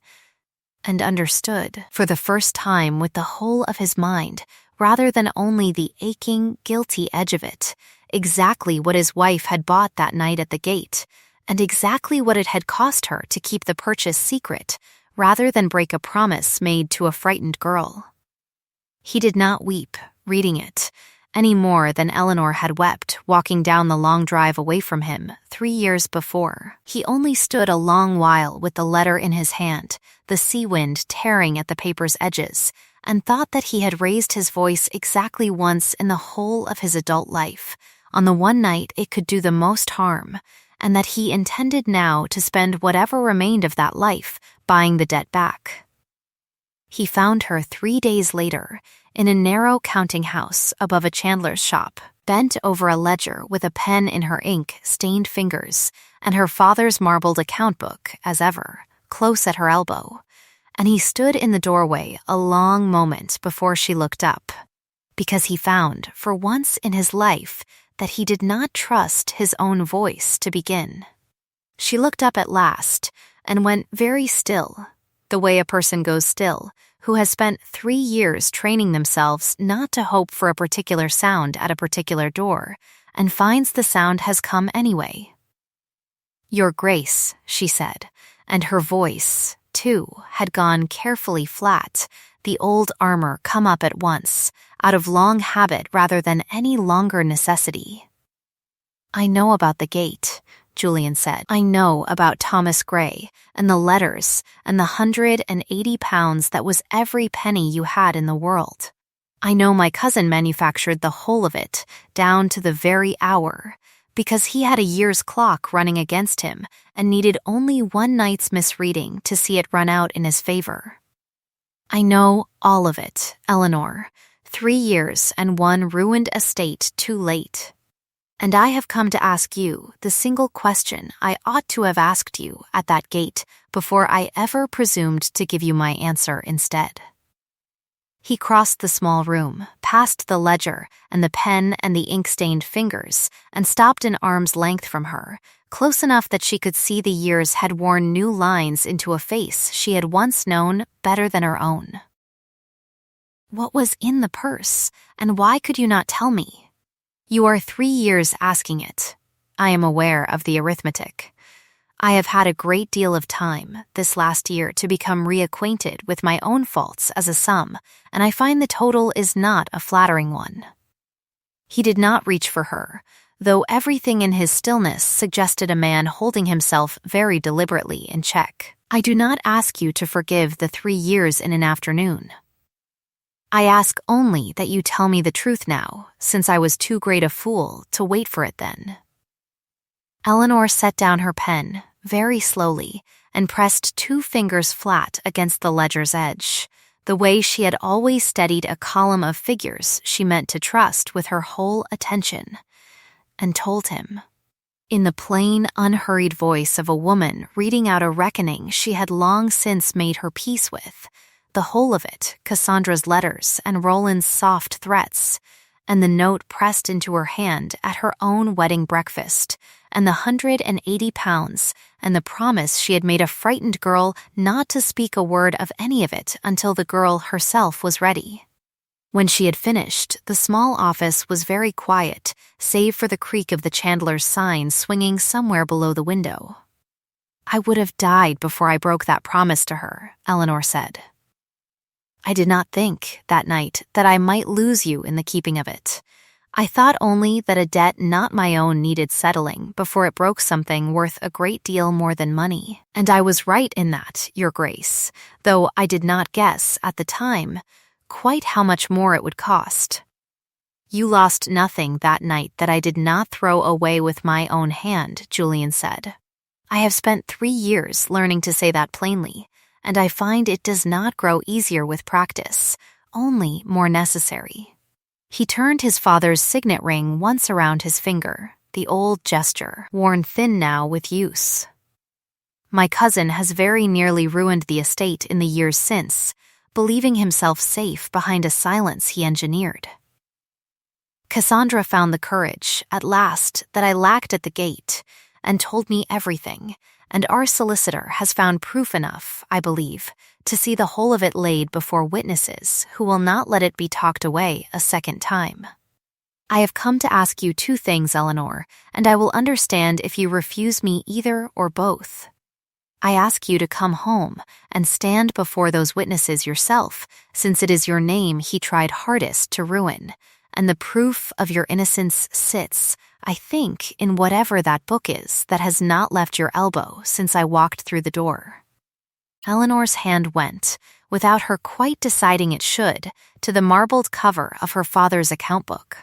and understood, for the first time with the whole of his mind, rather than only the aching, guilty edge of it, exactly what his wife had bought that night at the gate, and exactly what it had cost her to keep the purchase secret, rather than break a promise made to a frightened girl. He did not weep, reading it, any more than Eleanor had wept walking down the long drive away from him 3 years before. He only stood a long while with the letter in his hand, the sea wind tearing at the paper's edges, and thought that he had raised his voice exactly once in the whole of his adult life, on the one night it could do the most harm, and that he intended now to spend whatever remained of that life buying the debt back. He found her 3 days later in a narrow counting house above a chandler's shop, bent over a ledger with a pen in her ink-stained fingers and her father's marbled account book, as ever, close at her elbow. And he stood in the doorway a long moment before she looked up, because he found, for once in his life, that he did not trust his own voice to begin. She looked up at last and went very still, the way a person goes still who has spent 3 years training themselves not to hope for a particular sound at a particular door, and finds the sound has come anyway. "Your Grace," she said, and her voice, too, had gone carefully flat, the old armor come up at once, out of long habit rather than any longer necessity. "I know about the gate," Julian said. "I know about Thomas Gray, and the letters, and the £180 that was every penny you had in the world. I know my cousin manufactured the whole of it, down to the very hour, because he had a year's clock running against him and needed only one night's misreading to see it run out in his favor. I know all of it, Eleanor, 3 years and one ruined estate too late. And I have come to ask you the single question I ought to have asked you at that gate before I ever presumed to give you my answer instead." He crossed the small room, past the ledger and the pen and the ink-stained fingers, and stopped an arm's length from her, close enough that she could see the years had worn new lines into a face she had once known better than her own. "What was in the purse, and why could you not tell me? You are 3 years asking it. I am aware of the arithmetic. I have had a great deal of time this last year to become reacquainted with my own faults as a sum, and I find the total is not a flattering one." He did not reach for her, though everything in his stillness suggested a man holding himself very deliberately in check. "I do not ask you to forgive the 3 years in an afternoon. I ask only that you tell me the truth now, since I was too great a fool to wait for it then." Eleanor set down her pen, very slowly, and pressed 2 fingers flat against the ledger's edge, the way she had always steadied a column of figures she meant to trust with her whole attention, and told him, in the plain, unhurried voice of a woman reading out a reckoning she had long since made her peace with, the whole of it, Cassandra's letters and Roland's soft threats, and the note pressed into her hand at her own wedding breakfast, and the £180, and the promise she had made a frightened girl not to speak a word of any of it until the girl herself was ready. When she had finished, the small office was very quiet, save for the creak of the chandler's sign swinging somewhere below the window. "I would have died before I broke that promise to her," Eleanor said. "I did not think, that night, that I might lose you in the keeping of it. I thought only that a debt not my own needed settling before it broke something worth a great deal more than money. And I was right in that, Your Grace, though I did not guess, at the time, quite how much more it would cost. You lost nothing that night that I did not throw away with my own hand, Julian said. I have spent 3 years learning to say that plainly, and I find it does not grow easier with practice, only more necessary. He turned his father's signet ring once around his finger, the old gesture, worn thin now with use. My cousin has very nearly ruined the estate in the years since, believing himself safe behind a silence he engineered. Cassandra found the courage, at last, that I lacked at the gate, and told me everything, and our solicitor has found proof enough, I believe, to see the whole of it laid before witnesses who will not let it be talked away a second time. I have come to ask you 2 things, Eleanor, and I will understand if you refuse me either or both. I ask you to come home and stand before those witnesses yourself, since it is your name he tried hardest to ruin, and the proof of your innocence sits, I think, in whatever that book is that has not left your elbow since I walked through the door. Eleanor's hand went, without her quite deciding it should, to the marbled cover of her father's account book.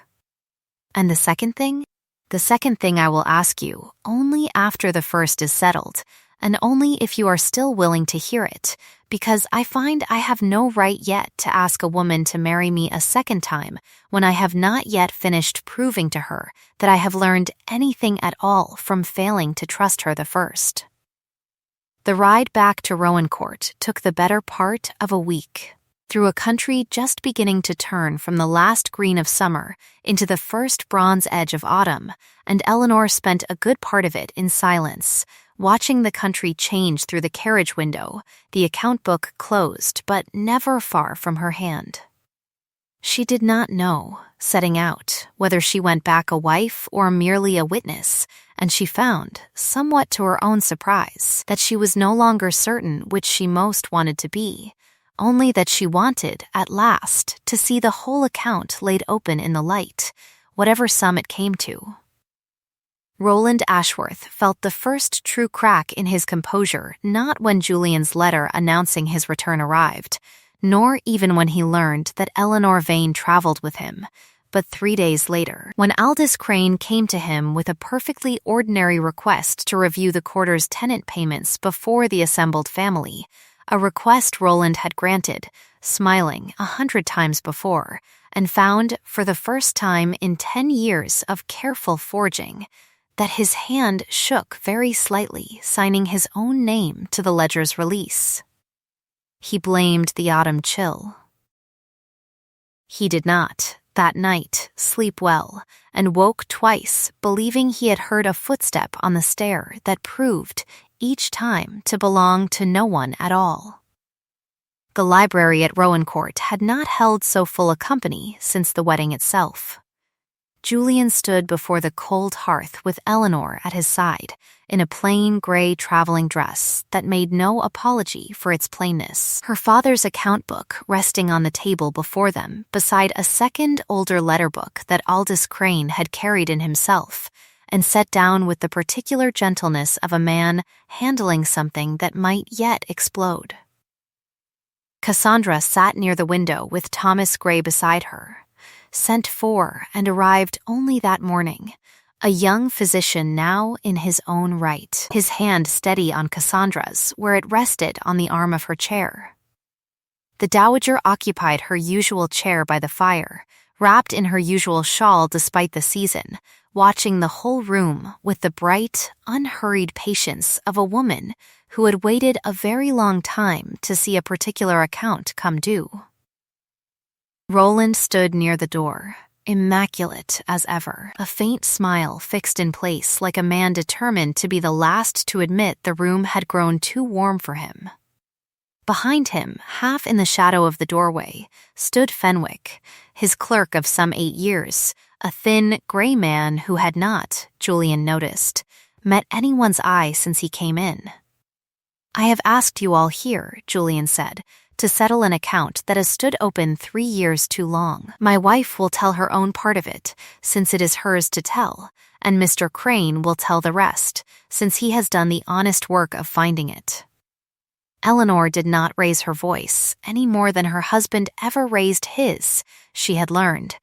And the second thing? The second thing I will ask you, only after the first is settled, and only if you are still willing to hear it, because I find I have no right yet to ask a woman to marry me a second time when I have not yet finished proving to her that I have learned anything at all from failing to trust her the first. The ride back to Rowancourt took the better part of a week, through a country just beginning to turn from the last green of summer into the first bronze edge of autumn, and Eleanor spent a good part of it in silence, watching the country change through the carriage window, the account book closed but never far from her hand. She did not know, setting out, whether she went back a wife or merely a witness, and she found, somewhat to her own surprise, that she was no longer certain which she most wanted to be, only that she wanted, at last, to see the whole account laid open in the light, whatever sum it came to. Roland Ashworth felt the first true crack in his composure not when Julian's letter announcing his return arrived, nor even when he learned that Eleanor Vane traveled with him, but 3 days later, when Aldous Crane came to him with a perfectly ordinary request to review the quarter's tenant payments before the assembled family, a request Roland had granted, smiling 100 times before, and found, for the first time in 10 years of careful forging, that his hand shook very slightly, signing his own name to the ledger's release. He blamed the autumn chill. He did not, that night, sleep well, and woke twice, believing he had heard a footstep on the stair that proved, each time, to belong to no one at all. The library at Rowancourt had not held so full a company since the wedding itself. Julian stood before the cold hearth with Eleanor at his side, in a plain gray traveling dress that made no apology for its plainness, her father's account book resting on the table before them beside a second, older letter book that Aldous Crane had carried in himself, and set down with the particular gentleness of a man handling something that might yet explode. Cassandra sat near the window with Thomas Gray beside her, sent for and arrived only that morning, a young physician now in his own right, his hand steady on Cassandra's where it rested on the arm of her chair. The dowager occupied her usual chair by the fire, wrapped in her usual shawl despite the season, watching the whole room with the bright, unhurried patience of a woman who had waited a very long time to see a particular account come due. Roland stood near the door, immaculate as ever, a faint smile fixed in place like a man determined to be the last to admit the room had grown too warm for him. Behind him, half in the shadow of the doorway, stood Fenwick, his clerk of some 8 years, a thin, gray man who had not, Julian noticed, met anyone's eye since he came in. "I have asked you all here," Julian said, to settle an account that has stood open 3 years too long. My wife will tell her own part of it, since it is hers to tell, and Mr. Crane will tell the rest, since he has done the honest work of finding it." Eleanor did not raise her voice, any more than her husband ever raised his, she had learned,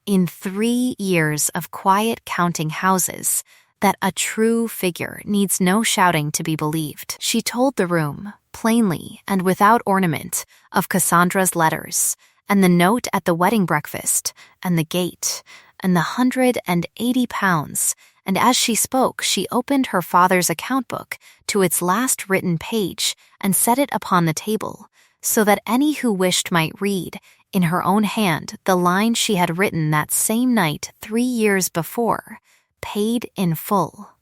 in 3 years of quiet counting houses, that a true figure needs no shouting to be believed. She told the room, plainly and without ornament, of Cassandra's letters, and the note at the wedding breakfast, and the gate, and the £180, and as she spoke she opened her father's account book to its last written page and set it upon the table, so that any who wished might read, in her own hand, the line she had written that same night 3 years before, paid in full.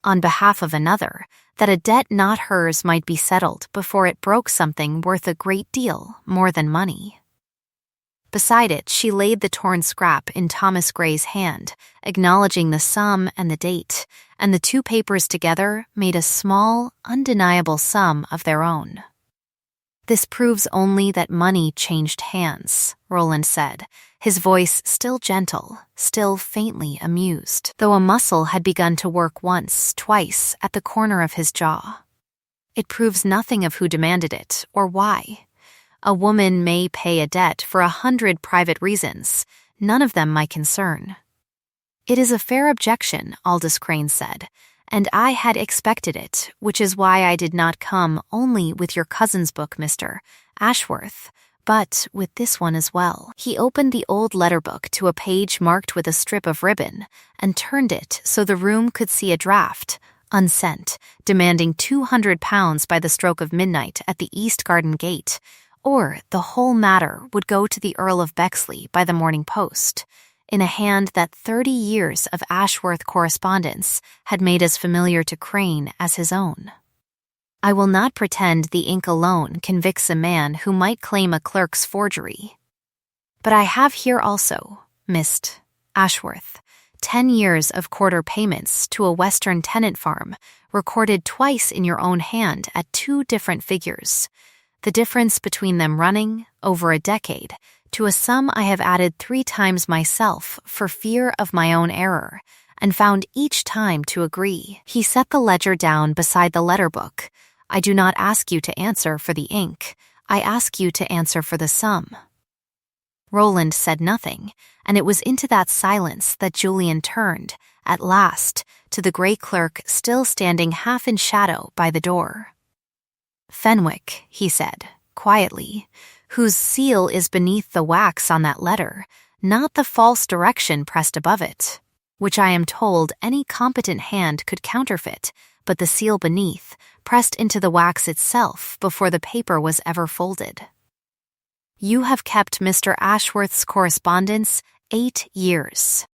On behalf of another, that a debt not hers might be settled before it broke something worth a great deal more than money. Beside it, she laid the torn scrap in Thomas Gray's hand, acknowledging the sum and the date, and the 2 papers together made a small, undeniable sum of their own. "This proves only that money changed hands," Roland said, his voice still gentle, still faintly amused, though a muscle had begun to work once, twice, at the corner of his jaw. "It proves nothing of who demanded it, or why. A woman may pay a debt for 100 private reasons, none of them my concern." "It is a fair objection," Aldous Crane said, "and I had expected it, which is why I did not come only with your cousin's book, Mr. Ashworth, but with this one as well." He opened the old letter book to a page marked with a strip of ribbon, and turned it so the room could see a draft, unsent, demanding £200 by the stroke of midnight at the East Garden Gate, or the whole matter would go to the Earl of Bexley by the morning post, in a hand that 30 years of Ashworth correspondence had made as familiar to Crane as his own. "I will not pretend the ink alone convicts a man who might claim a clerk's forgery. But I have here also, Miss Ashworth, 10 years of quarter payments to a Western tenant farm, recorded twice in your own hand at 2 different figures, the difference between them running, over a decade, to a sum I have added 3 times myself for fear of my own error, and found each time to agree." He set the ledger down beside the letter book. "I do not ask you to answer for the ink, I ask you to answer for the sum." Roland said nothing, and it was into that silence that Julian turned, at last, to the grey clerk still standing half in shadow by the door. "Fenwick," he said, quietly, "whose seal is beneath the wax on that letter, not the false direction pressed above it, which I am told any competent hand could counterfeit, but the seal beneath, pressed into the wax itself before the paper was ever folded. You have kept Mr. Ashworth's correspondence 8 years.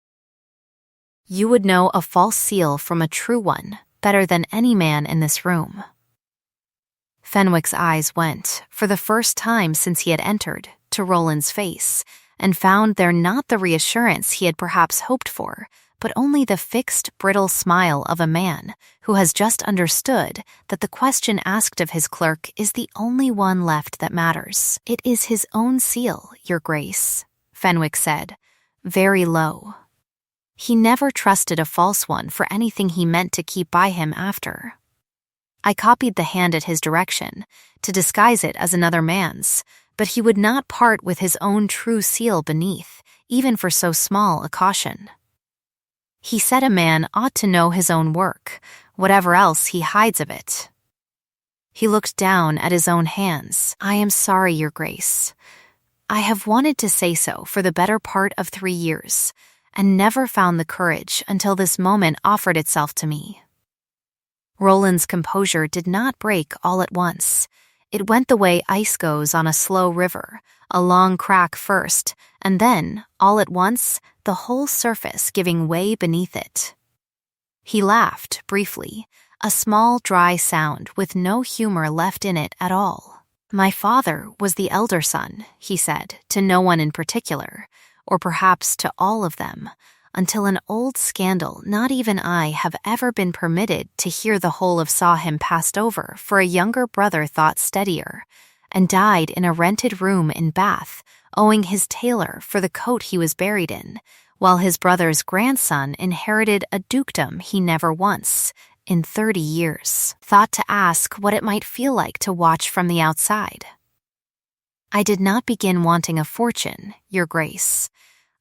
You would know a false seal from a true one better than any man in this room." Fenwick's eyes went, for the first time since he had entered, to Roland's face, and found there not the reassurance he had perhaps hoped for, but only the fixed, brittle smile of a man who has just understood that the question asked of his clerk is the only one left that matters. "It is his own seal, Your Grace," Fenwick said, very low. He never trusted a false one for anything he meant to keep by him after. "I copied the hand at his direction, to disguise it as another man's, but he would not part with his own true seal beneath, even for so small a caution. He said a man ought to know his own work, whatever else he hides of it." He looked down at his own hands. "I am sorry, Your Grace. I have wanted to say so for the better part of 3 years, and never found the courage until this moment offered itself to me." Roland's composure did not break all at once. It went the way ice goes on a slow river, a long crack first, and then, all at once, the whole surface giving way beneath it. He laughed, briefly, a small dry sound with no humor left in it at all. "My father was the elder son," he said, to no one in particular, or perhaps to all of them, until an old scandal not even I have ever been permitted to hear the whole of saw him passed over for a younger brother thought steadier, and died in a rented room in Bath, owing his tailor for the coat he was buried in, while his brother's grandson inherited a dukedom he never once, in 30 years, thought to ask what it might feel like to watch from the outside. I did not begin wanting a fortune, Your Grace.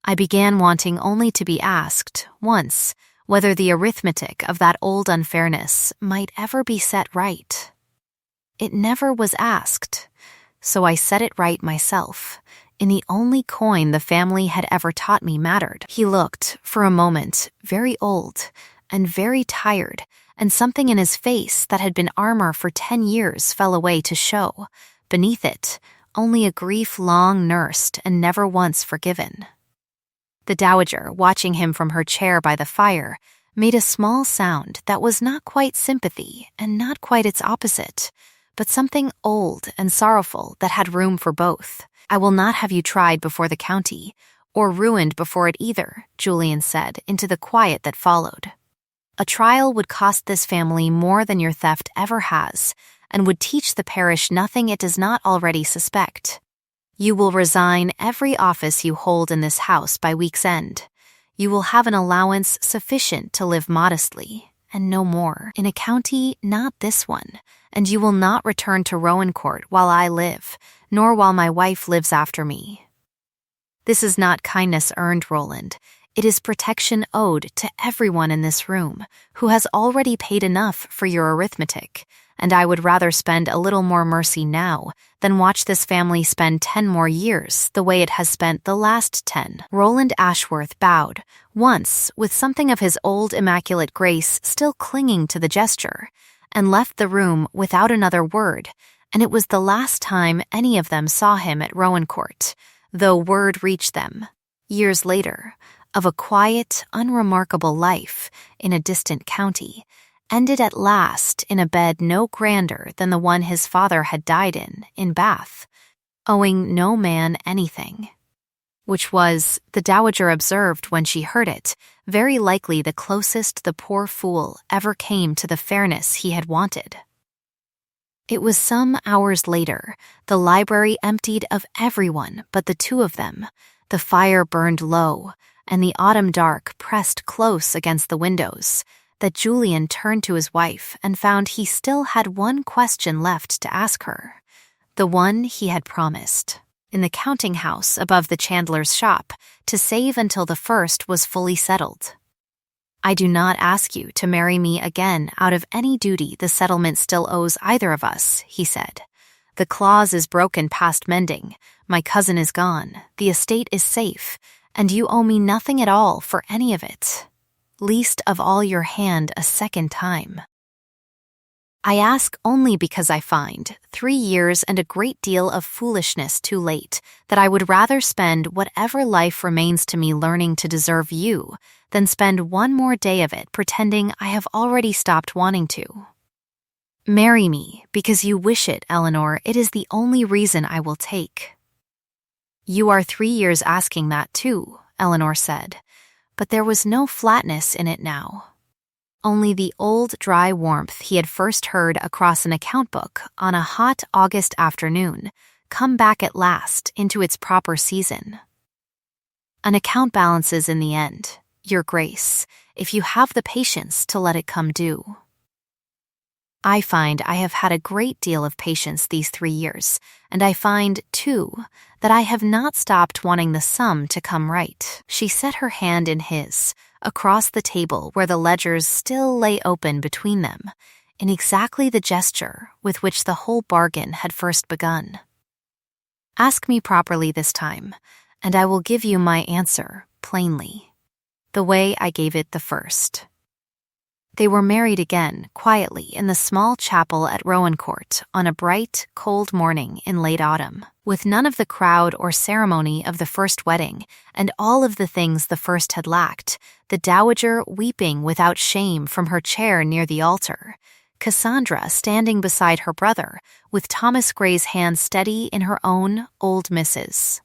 I began wanting only to be asked, once, whether the arithmetic of that old unfairness might ever be set right. It never was asked, so I set it right myself, in the only coin the family had ever taught me mattered. He looked, for a moment, very old and very tired, and something in his face that had been armor for 10 years fell away to show, beneath it, only a grief long nursed and never once forgiven. The dowager, watching him from her chair by the fire, made a small sound that was not quite sympathy and not quite its opposite, but something old and sorrowful that had room for both. "I will not have you tried before the county, or ruined before it either," Julian said into the quiet that followed. "A trial would cost this family more than your theft ever has, and would teach the parish nothing it does not already suspect. You will resign every office you hold in this house by week's end. You will have an allowance sufficient to live modestly, and no more, in a county not this one, and you will not return to Rowancourt while I live, nor while my wife lives after me. This is not kindness earned, Roland. It is protection owed to everyone in this room, who has already paid enough for your arithmetic, and I would rather spend a little more mercy now than watch this family spend 10 more years the way it has spent the last 10. Roland Ashworth bowed, once with something of his old immaculate grace still clinging to the gesture, and left the room without another word, and it was the last time any of them saw him at Rowancourt, though word reached them, years later, of a quiet, unremarkable life in a distant county, ended at last in a bed no grander than the one his father had died in Bath, owing no man anything. Which was, the dowager observed when she heard it, very likely the closest the poor fool ever came to the fairness he had wanted. It was some hours later, the library emptied of everyone but the two of them, the fire burned low, and the autumn dark pressed close against the windows, that Julian turned to his wife and found he still had one question left to ask her, the one he had promised, in the counting house above the chandler's shop, to save until the first was fully settled. "I do not ask you to marry me again out of any duty the settlement still owes either of us," he said. "The clause is broken past mending, my cousin is gone, the estate is safe, and you owe me nothing at all for any of it, least of all your hand a second time. I ask only because I find, 3 years and a great deal of foolishness too late, that I would rather spend whatever life remains to me learning to deserve you than spend one more day of it pretending I have already stopped wanting to. Marry me because you wish it, Eleanor. It is the only reason I will take." "You are 3 years asking that too," Eleanor said, but there was no flatness in it now. Only the old dry warmth he had first heard across an account book on a hot August afternoon come back at last into its proper season. "An account balances in the end, Your Grace, if you have the patience to let it come due." I find I have had a great deal of patience these 3 years, and I find, too, that I have not stopped wanting the sum to come right. She set her hand in his, across the table where the ledgers still lay open between them, in exactly the gesture with which the whole bargain had first begun. "Ask me properly this time, and I will give you my answer plainly, the way I gave it the first." They were married again, quietly, in the small chapel at Rowancourt on a bright, cold morning in late autumn, with none of the crowd or ceremony of the first wedding, and all of the things the first had lacked, the dowager weeping without shame from her chair near the altar, Cassandra standing beside her brother, with Thomas Gray's hand steady in her own old missus.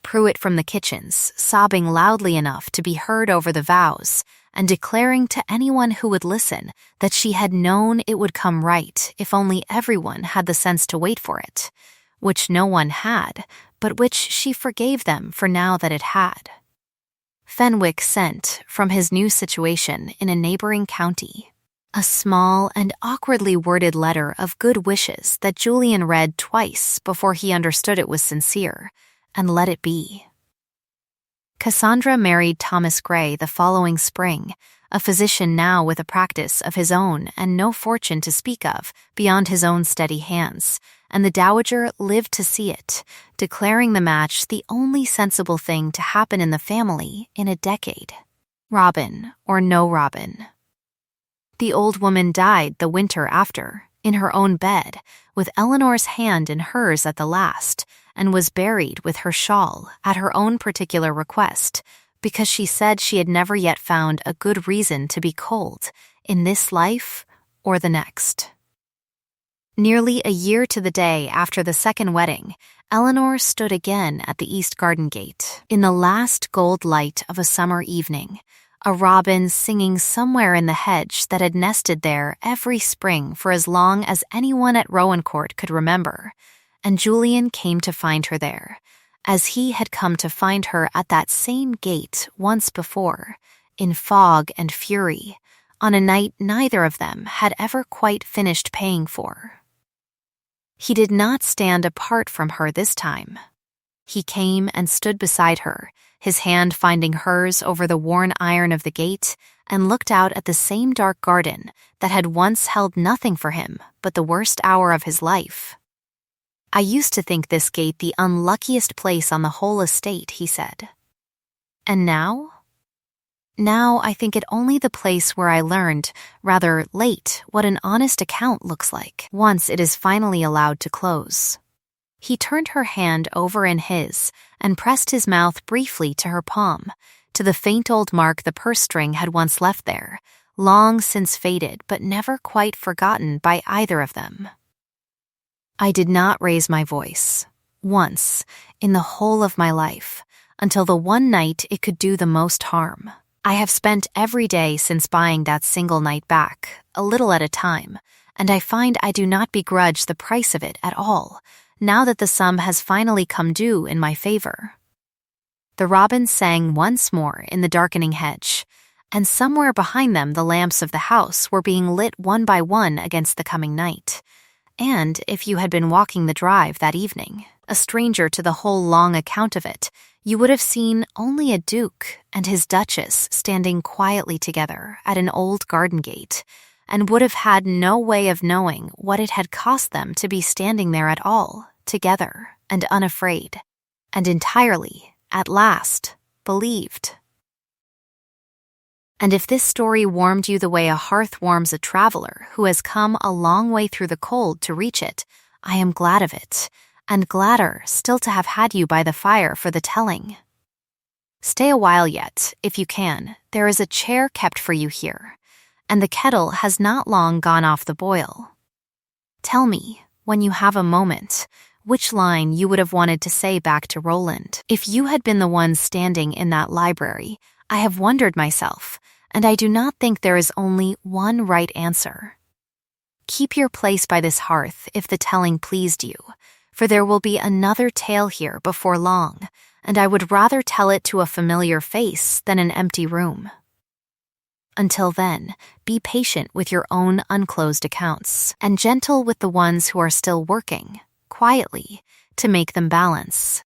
Pruitt from the kitchens, sobbing loudly enough to be heard over the vows, and declaring to anyone who would listen that she had known it would come right if only everyone had the sense to wait for it, which no one had, but which she forgave them for now that it had. Fenwick sent, from his new situation in a neighboring county, a small and awkwardly worded letter of good wishes that Julian read twice before he understood it was sincere, and let it be. Cassandra married Thomas Gray the following spring, a physician now with a practice of his own and no fortune to speak of beyond his own steady hands, and the dowager lived to see it, declaring the match the only sensible thing to happen in the family in a decade. Robin or no Robin. The old woman died the winter after, in her own bed, with Eleanor's hand in hers at the last, and was buried with her shawl at her own particular request, because she said she had never yet found a good reason to be cold, in this life or the next. Nearly a year to the day after the second wedding, Eleanor stood again at the east garden gate, in the last gold light of a summer evening, a robin singing somewhere in the hedge that had nested there every spring for as long as anyone at Rowancourt could remember, and Julian came to find her there, as he had come to find her at that same gate once before, in fog and fury, on a night neither of them had ever quite finished paying for. He did not stand apart from her this time. He came and stood beside her, his hand finding hers over the worn iron of the gate, and looked out at the same dark garden that had once held nothing for him but the worst hour of his life. "I used to think this gate the unluckiest place on the whole estate," he said. "And now? Now I think it only the place where I learned, rather late, what an honest account looks like, once it is finally allowed to close." He turned her hand over in his and pressed his mouth briefly to her palm, to the faint old mark the purse string had once left there, long since faded but never quite forgotten by either of them. "I did not raise my voice, once, in the whole of my life, until the one night it could do the most harm. I have spent every day since buying that single night back, a little at a time, and I find I do not begrudge the price of it at all, now that the sum has finally come due in my favor." The robins sang once more in the darkening hedge, and somewhere behind them the lamps of the house were being lit one by one against the coming night. And if you had been walking the drive that evening, a stranger to the whole long account of it, you would have seen only a duke and his duchess standing quietly together at an old garden gate, and would have had no way of knowing what it had cost them to be standing there at all, together and unafraid, and entirely, at last, believed. And if this story warmed you the way a hearth warms a traveler who has come a long way through the cold to reach it, I am glad of it, and gladder still to have had you by the fire for the telling. Stay a while yet, if you can. There is a chair kept for you here, and the kettle has not long gone off the boil. Tell me, when you have a moment, which line you would have wanted to say back to Roland. If you had been the one standing in that library, I have wondered myself, and I do not think there is only one right answer. Keep your place by this hearth if the telling pleased you, for there will be another tale here before long, and I would rather tell it to a familiar face than an empty room. Until then, be patient with your own unclosed accounts, and gentle with the ones who are still working, quietly, to make them balance.